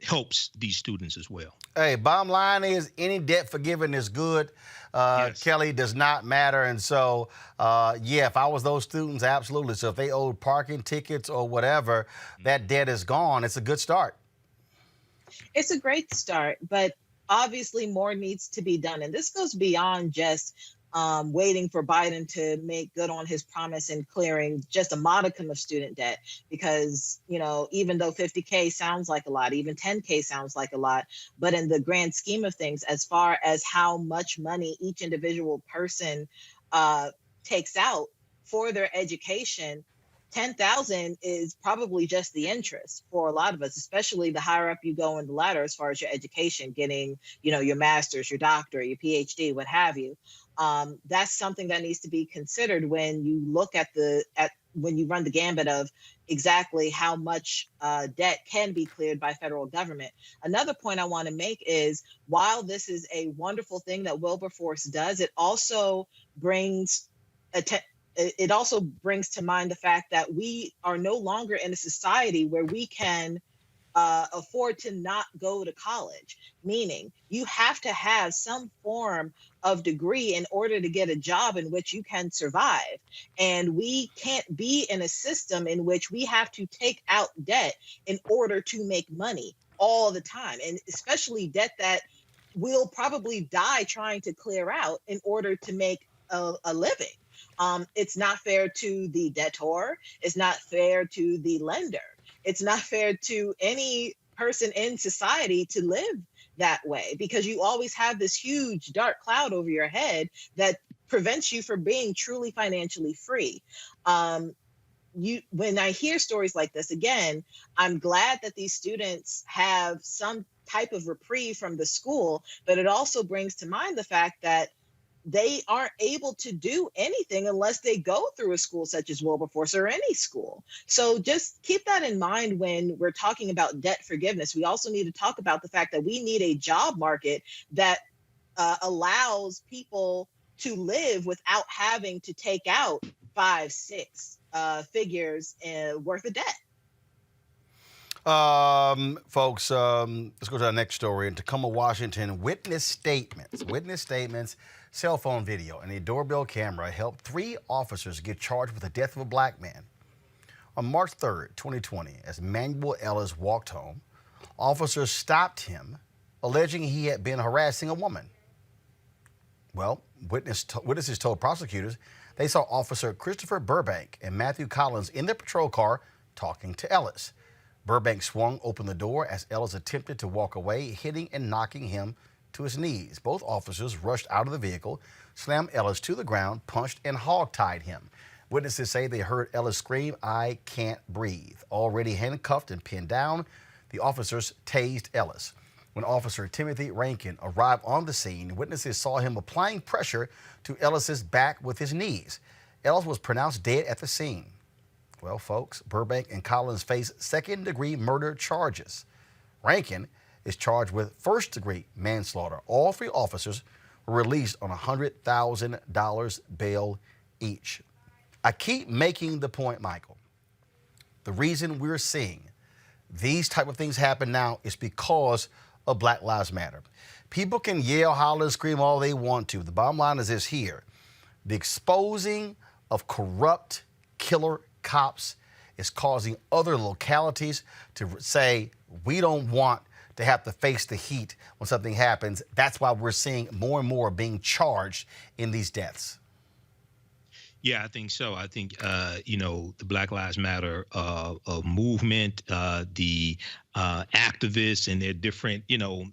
helps these students as well.
Hey, bottom line is any debt forgiven is good. Yes. Kelly, does not matter. And so, if I was those students, absolutely. So if they owed parking tickets or whatever, that debt is gone. It's a good start.
It's a great start, but obviously more needs to be done. And this goes beyond just waiting for Biden to make good on his promise and clearing just a modicum of student debt. Because, you know, even though 50K sounds like a lot, even 10K sounds like a lot, but in the grand scheme of things, as far as how much money each individual person takes out for their education, 10,000 is probably just the interest for a lot of us, especially the higher up you go in the ladder as far as your education, getting, you know, your master's, your doctorate, your PhD, what have you. That's something that needs to be considered when you look at when you run the gambit of exactly how much debt can be cleared by federal government. Another point I want to make is, while this is a wonderful thing that Wilberforce does, it also brings to mind the fact that we are no longer in a society where we can afford to not go to college, meaning you have to have some form of degree in order to get a job in which you can survive. And we can't be in a system in which we have to take out debt in order to make money all the time, and especially debt that we'll probably die trying to clear out in order to make a living. It's not fair to the debtor. It's not fair to the lender. It's not fair to any person in society to live that way, because you always have this huge dark cloud over your head that prevents you from being truly financially free. When I hear stories like this, again, I'm glad that these students have some type of reprieve from the school, but it also brings to mind the fact that they aren't able to do anything unless they go through a school such as Wilberforce or any school. So just keep that in mind when we're talking about debt forgiveness. We also need to talk about the fact that we need a job market that allows people to live without having to take out 5-6 figures worth of debt.
Folks, let's go to our next story. In Tacoma, Washington, witness statements, cell phone video, and a doorbell camera helped 3 officers get charged with the death of a black man. On March 3rd, 2020, as Manuel Ellis walked home, officers stopped him, alleging he had been harassing a woman. Well, witnesses told prosecutors they saw Officer Christopher Burbank and Matthew Collins in their patrol car talking to Ellis. Burbank swung open the door as Ellis attempted to walk away, hitting and knocking him to his knees. Both officers rushed out of the vehicle, slammed Ellis to the ground, punched and hogtied him. Witnesses say they heard Ellis scream, "I can't breathe." Already handcuffed and pinned down, the officers tased Ellis. When Officer Timothy Rankin arrived on the scene, witnesses saw him applying pressure to Ellis's back with his knees. Ellis was pronounced dead at the scene. Well, folks, Burbank and Collins face second-degree murder charges. Rankin is charged with first-degree manslaughter. All 3 officers were released on $100,000 bail each. I keep making the point, Michael. The reason we're seeing these type of things happen now is because of Black Lives Matter. People can yell, holler, and scream all they want to. The bottom line is this here. The exposing of corrupt killer cops is causing other localities to say, we don't want to have to face the heat when something happens. That's why we're seeing more and more being charged in these deaths.
Yeah, I think so. I think, the Black Lives Matter movement, the activists and their different,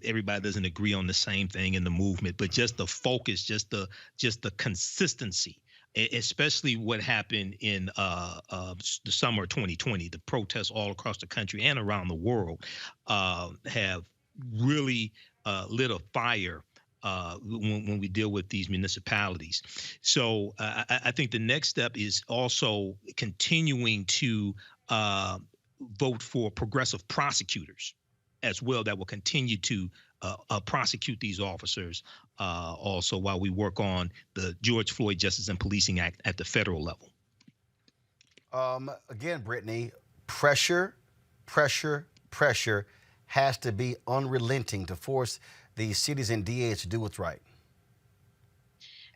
everybody doesn't agree on the same thing in the movement, but just the focus, just the consistency, especially what happened in the summer of 2020, the protests all across the country and around the world have really lit a fire when we deal with these municipalities. So I think the next step is also continuing to vote for progressive prosecutors as well that will continue to prosecute these officers also while we work on the George Floyd Justice and Policing Act at the federal level.
Again, Brittany, pressure has to be unrelenting to force these cities and DAs to do what's right.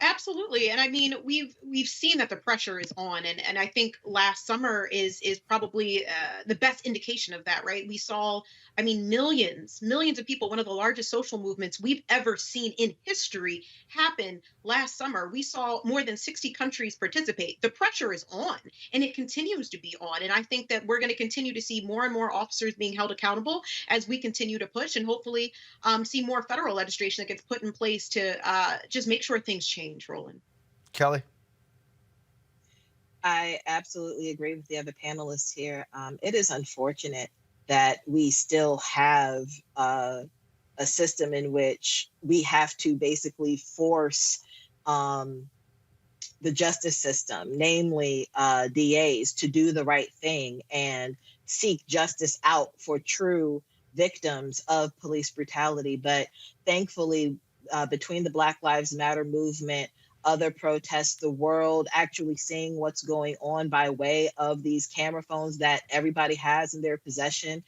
Absolutely. And I mean, we've seen that the pressure is on, and I think last summer is probably the best indication of that, right? We saw, I mean, millions of people, one of the largest social movements we've ever seen in history happen last summer. We saw more than 60 countries participate. The pressure is on, and it continues to be on. And I think that we're going to continue to see more and more officers being held accountable as we continue to push, and hopefully see more federal legislation that gets put in place to just make sure things change. Roland.
Kelly?
I absolutely agree with the other panelists here. It is unfortunate that we still have a system in which we have to basically force the justice system, namely DAs, to do the right thing and seek justice out for true victims of police brutality. But thankfully, between the Black Lives Matter movement, other protests, the world actually seeing what's going on by way of these camera phones that everybody has in their possession,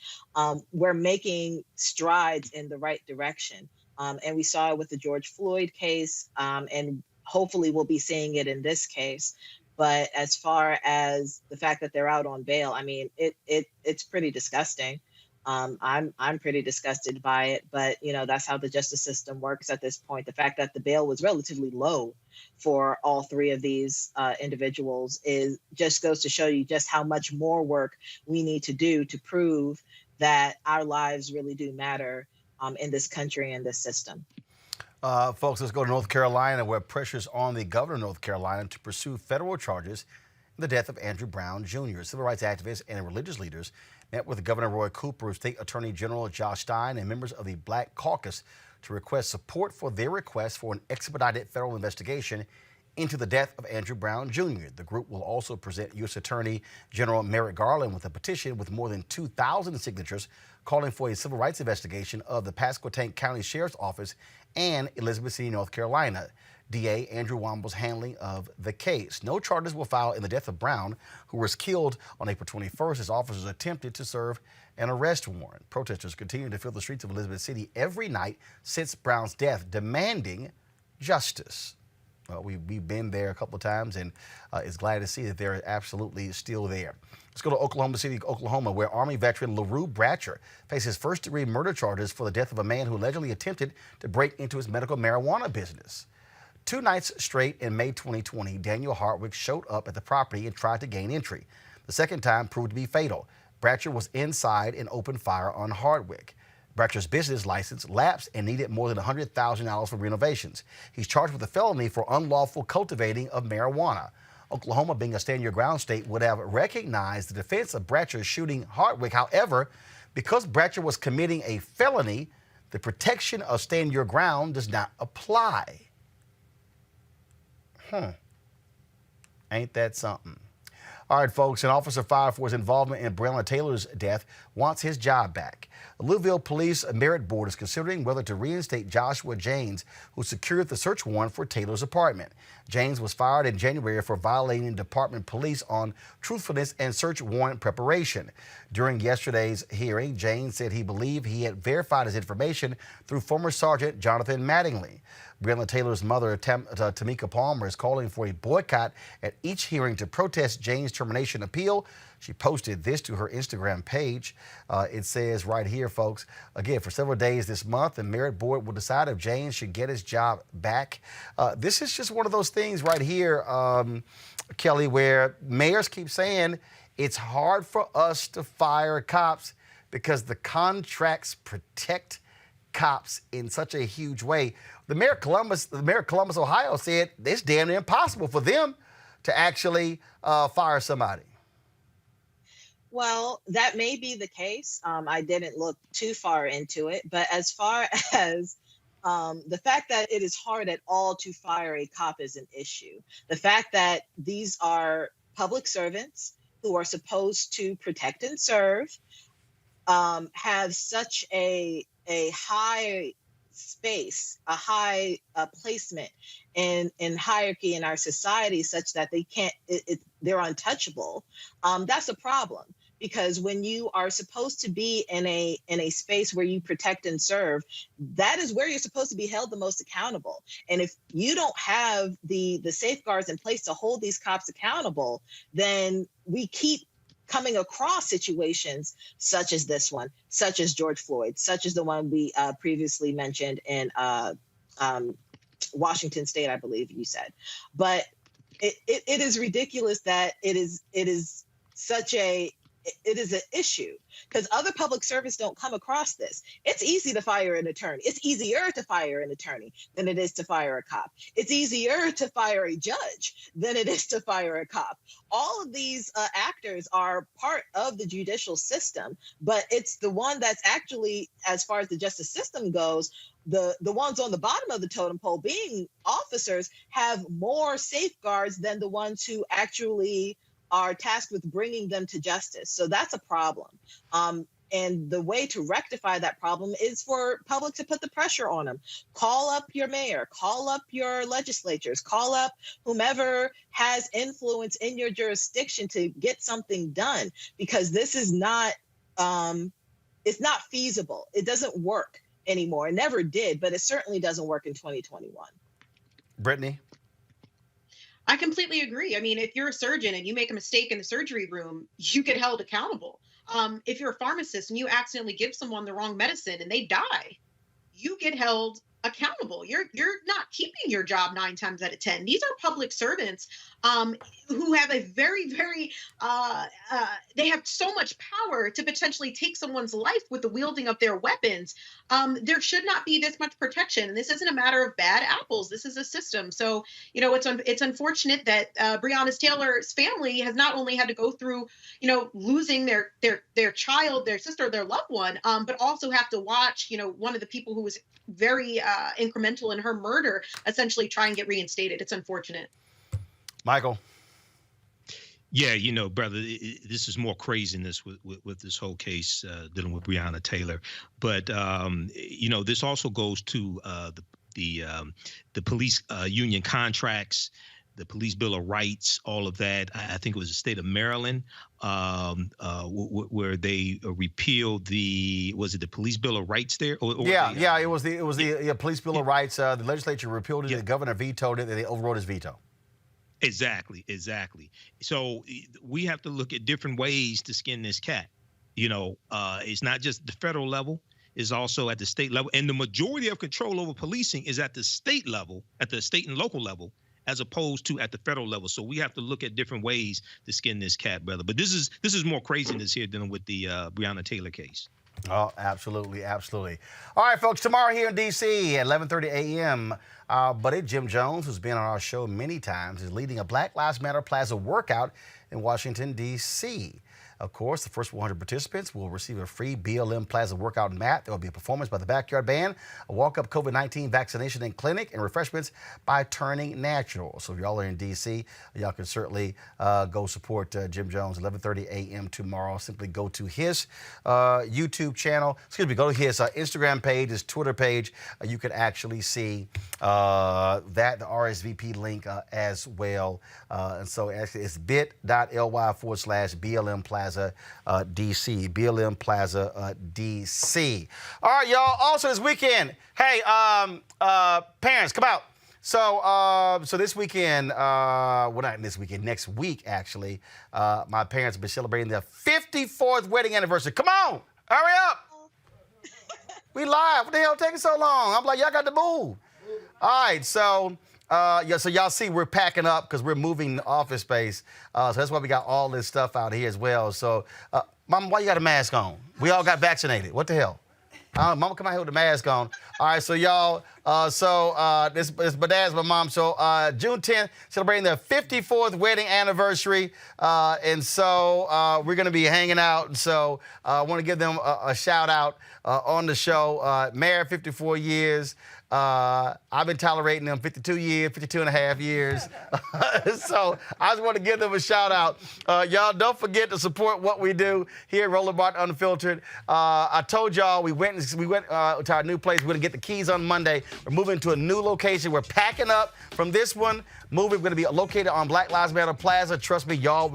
we're making strides in the right direction. And we saw it with the George Floyd case, and hopefully we'll be seeing it in this case. But as far as the fact that they're out on bail, I mean, it's pretty disgusting. I'm pretty disgusted by it, but that's how the justice system works at this point. The fact that the bail was relatively low for all three of these individuals just goes to show you just how much more work we need to do to prove that our lives really do matter in this country and this system.
Folks, let's go to North Carolina, where pressure's on the governor of North Carolina to pursue federal charges in the death of Andrew Brown Jr. Civil rights activists and religious leaders met with Governor Roy Cooper, State Attorney General Josh Stein, and members of the Black Caucus to request support for their request for an expedited federal investigation into the death of Andrew Brown Jr. The group will also present U.S. Attorney General Merrick Garland with a petition with more than 2,000 signatures calling for a civil rights investigation of the Pasquotank County Sheriff's Office and Elizabeth City, North Carolina. DA Andrew Womble's handling of the case. No charges were filed in the death of Brown, who was killed on April 21st as officers attempted to serve an arrest warrant. Protesters continue to fill the streets of Elizabeth City every night since Brown's death, demanding justice. Well, we've been there a couple of times, and it's glad to see that they're absolutely still there. Let's go to Oklahoma City, Oklahoma, where Army veteran LaRue Bratcher faces first-degree murder charges for the death of a man who allegedly attempted to break into his medical marijuana business. 2 nights straight in May 2020, Daniel Hardwick showed up at the property and tried to gain entry. The second time proved to be fatal. Bratcher was inside and opened fire on Hardwick. Bratcher's business license lapsed and needed more than $100,000 for renovations. He's charged with a felony for unlawful cultivating of marijuana. Oklahoma, being a stand-your-ground state, would have recognized the defense of Bratcher shooting Hardwick. However, because Bratcher was committing a felony, the protection of stand-your-ground does not apply. Ain't that something? All right, folks, an officer fired for his involvement in Breonna Taylor's death wants his job back. The Louisville Police Merit Board is considering whether to reinstate Joshua James, who secured the search warrant for Taylor's apartment. James was fired in January for violating department police on truthfulness and search warrant preparation. During yesterday's hearing, James said he believed he had verified his information through former Sergeant Jonathan Mattingly. Breonna Taylor's mother, Tamika Palmer, is calling for a boycott at each hearing to protest James' termination appeal. She posted this to her Instagram page. It says right here, folks, again, for several days this month, the Merit Board will decide if James should get his job back. This is just one of those things right here, Kelly, where mayors keep saying it's hard for us to fire cops because the contracts protect cops in such a huge way. The mayor of Columbus, Ohio said it's damn near impossible for them to actually fire somebody.
Well, that may be the case. I didn't look too far into it, but as far as the fact that it is hard at all to fire a cop is an issue. The fact that these are public servants who are supposed to protect and serve have such a high space, a high placement in hierarchy in our society such that they can't, they're untouchable. That's a problem. because when you are supposed to be in a space where you protect and serve, that is where you're supposed to be held the most accountable. And if you don't have the safeguards in place to hold these cops accountable, then we keep coming across situations such as this one, such as George Floyd, such as the one we previously mentioned in Washington State, I believe you said. But it is ridiculous that it is an issue, because other public servants don't come across this. It's easy to fire an attorney. It's easier to fire an attorney than it is to fire a cop. It's easier to fire a judge than it is to fire a cop. All of these actors are part of the judicial system, but it's the one that's actually, as far as the justice system goes, the ones on the bottom of the totem pole, being officers, have more safeguards than the ones who actually are tasked with bringing them to justice. So that's a problem. And the way to rectify that problem is for public to put the pressure on them. Call up your mayor, call up your legislatures, call up whomever has influence in your jurisdiction to get something done, because this is not, it's not feasible. It doesn't work anymore. It never did, but it certainly doesn't work in 2021.
Brittany?
I completely agree. I mean, if you're a surgeon and you make a mistake in the surgery room, you get held accountable. If you're a pharmacist and you accidentally give someone the wrong medicine and they die, you get held accountable. You're not keeping your job 9 times out of 10. These are public servants who have a very, very, they have so much power to potentially take someone's life with the wielding of their weapons. There should not be this much protection. And this isn't a matter of bad apples. This is a system. So, you know, it's unfortunate that Breonna Taylor's family has not only had to go through, you know, losing their child, their sister, their loved one, but also have to watch, you know, one of the people who was very incremental in her murder essentially try and get reinstated. It's unfortunate.
Michael?
Yeah, you know, brother, this is more craziness with this whole case dealing with Breonna Taylor. But, you know, this also goes to the police union contracts, the Police Bill of Rights, all of that. I think it was the state of Maryland where they repealed was it the Police Bill of Rights there? It
was the Police Bill of Rights. The legislature repealed it. The governor vetoed it, and they overrode his veto.
Exactly. So we have to look at different ways to skin this cat. You know, it's not just the federal level, it's also at the state level. And the majority of control over policing is at the state level, at the state and local level, as opposed to at the federal level. So we have to look at different ways to skin this cat, brother. But this is more craziness here dealing with the Breonna Taylor case.
Oh, absolutely. All right, folks, tomorrow here in D.C. at 11:30 a.m., buddy Jim Jones, who's been on our show many times, is leading a Black Lives Matter Plaza workout in Washington, D.C. Of course, the first 100 participants will receive a free BLM Plaza workout mat. There will be a performance by the Backyard Band, a walk-up COVID-19 vaccination and clinic, and refreshments by Turning Natural. So if y'all are in D.C., y'all can certainly go support Jim Jones, 11:30 a.m. tomorrow. Simply go to his YouTube channel. Go to his Instagram page, his Twitter page. You can actually see the RSVP link as well. And so actually it's bit.ly/BLM Plaza DC. BLM Plaza DC. All right, y'all. Also this weekend, hey, parents, come out. So this weekend, well, not this weekend, next week, actually, my parents have been celebrating their 54th wedding anniversary. Come on, hurry up. We live. What the hell taking so long? I'm like, y'all got to move. All right, so so y'all see we're packing up because we're moving office space. So that's why we got all this stuff out here as well. So, Mama, why you got a mask on? We all got vaccinated. What the hell? Mama come out here with the mask on. All right, so y'all, this is my dad's, my mom. So June 10th, celebrating their 54th wedding anniversary. And so we're going to be hanging out. And so I want to give them a shout out on the show. Married 54 years. I've been tolerating them 52 and a half years. So I just want to give them a shout out. Y'all don't forget to support what we do here at Roland Martin Unfiltered. I told y'all we went to our new place. We're going to get the keys on Monday. We're moving to a new location. We're packing up from this one. We're going to be located on Black Lives Matter Plaza. Trust me, y'all,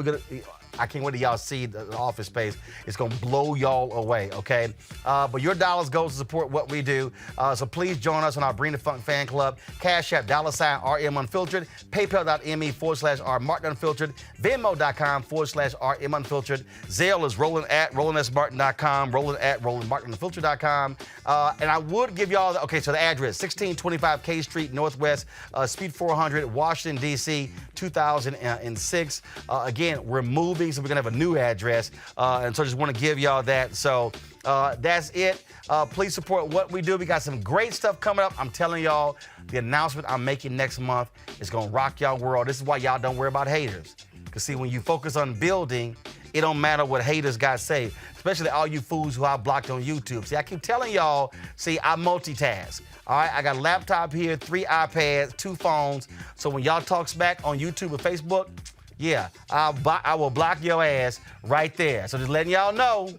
I can't wait till y'all see the office space. It's going to blow y'all away, okay? But your dollars goes to support what we do. So please join us on our Bring the Funk fan club. Cash App, $RM Unfiltered. PayPal.me/R Martin Unfiltered. Venmo.com/RM Unfiltered. Zelle is Roland at RolandSMartin.com. Roland at RolandMartinUnfiltered.com. And I would give y'all, okay, so the address, 1625 K Street Northwest, Suite 400, Washington, D.C., 2006. Again, we're moving, so we're going to have a new address. And so I just want to give y'all that. So that's it. Please support what we do. We got some great stuff coming up. I'm telling y'all, the announcement I'm making next month is going to rock y'all world. This is why y'all don't worry about haters. Because, see, when you focus on building, it don't matter what haters got to say, especially all you fools who I blocked on YouTube. See, I keep telling y'all, see, I multitask. All right, I got a laptop here, 3 iPads, 2 phones. So when y'all talk smack on YouTube or Facebook, yeah, I will block your ass right there. So just letting y'all know,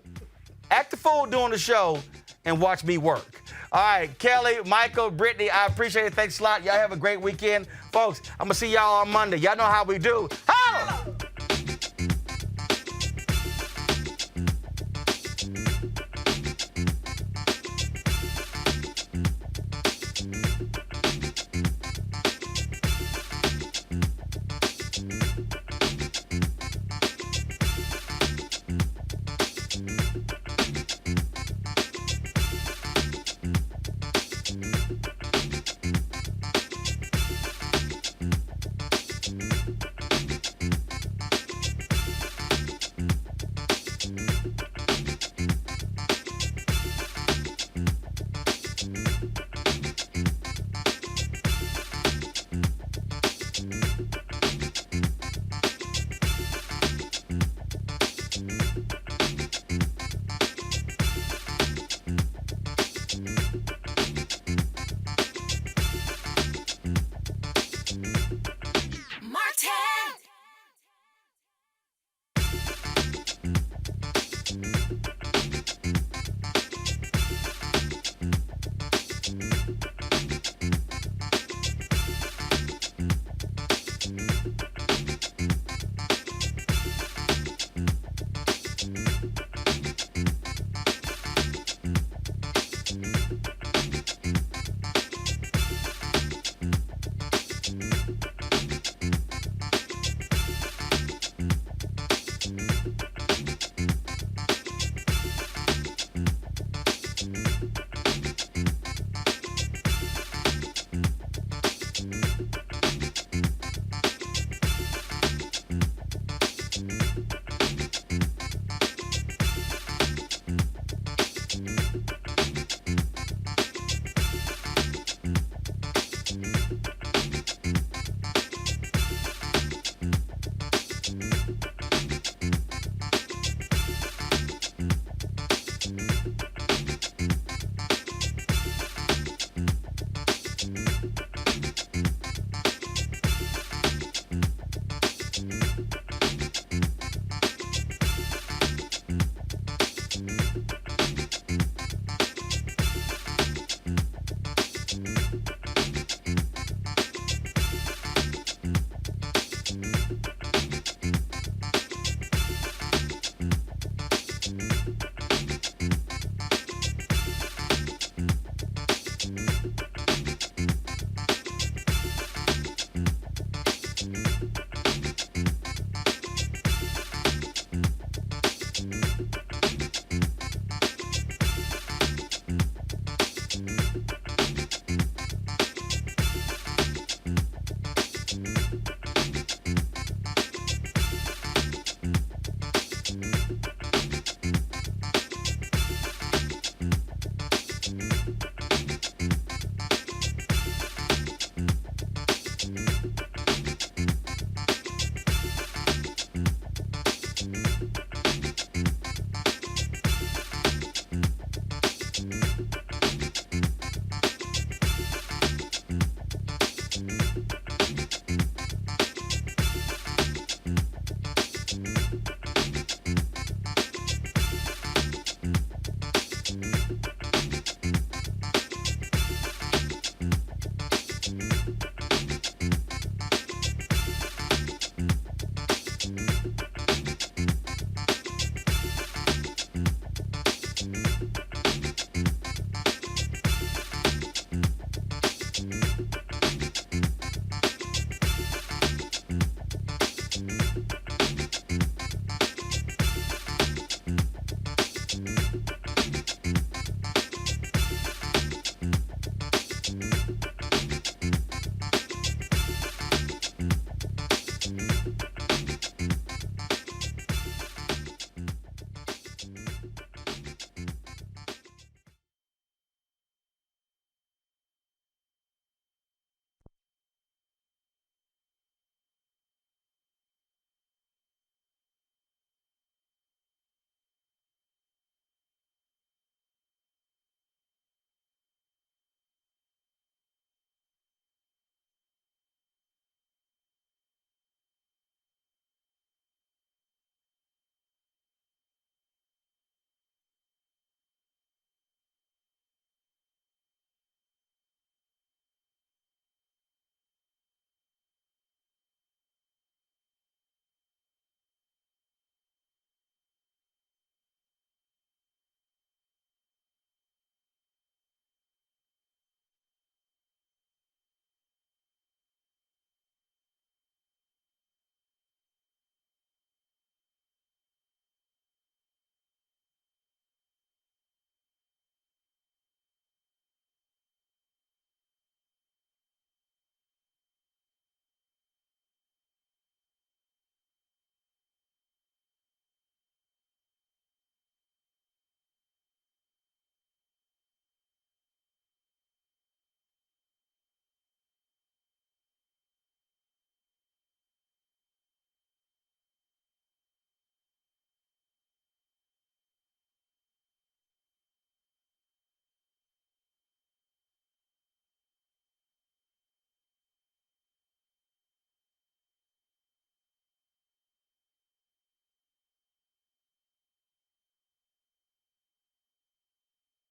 act the fool during the show and watch me work. All right, Kelly, Michael, Brittany, I appreciate it. Thanks a lot. Y'all have a great weekend. Folks, I'm going to see y'all on Monday. Y'all know how we do. Holla!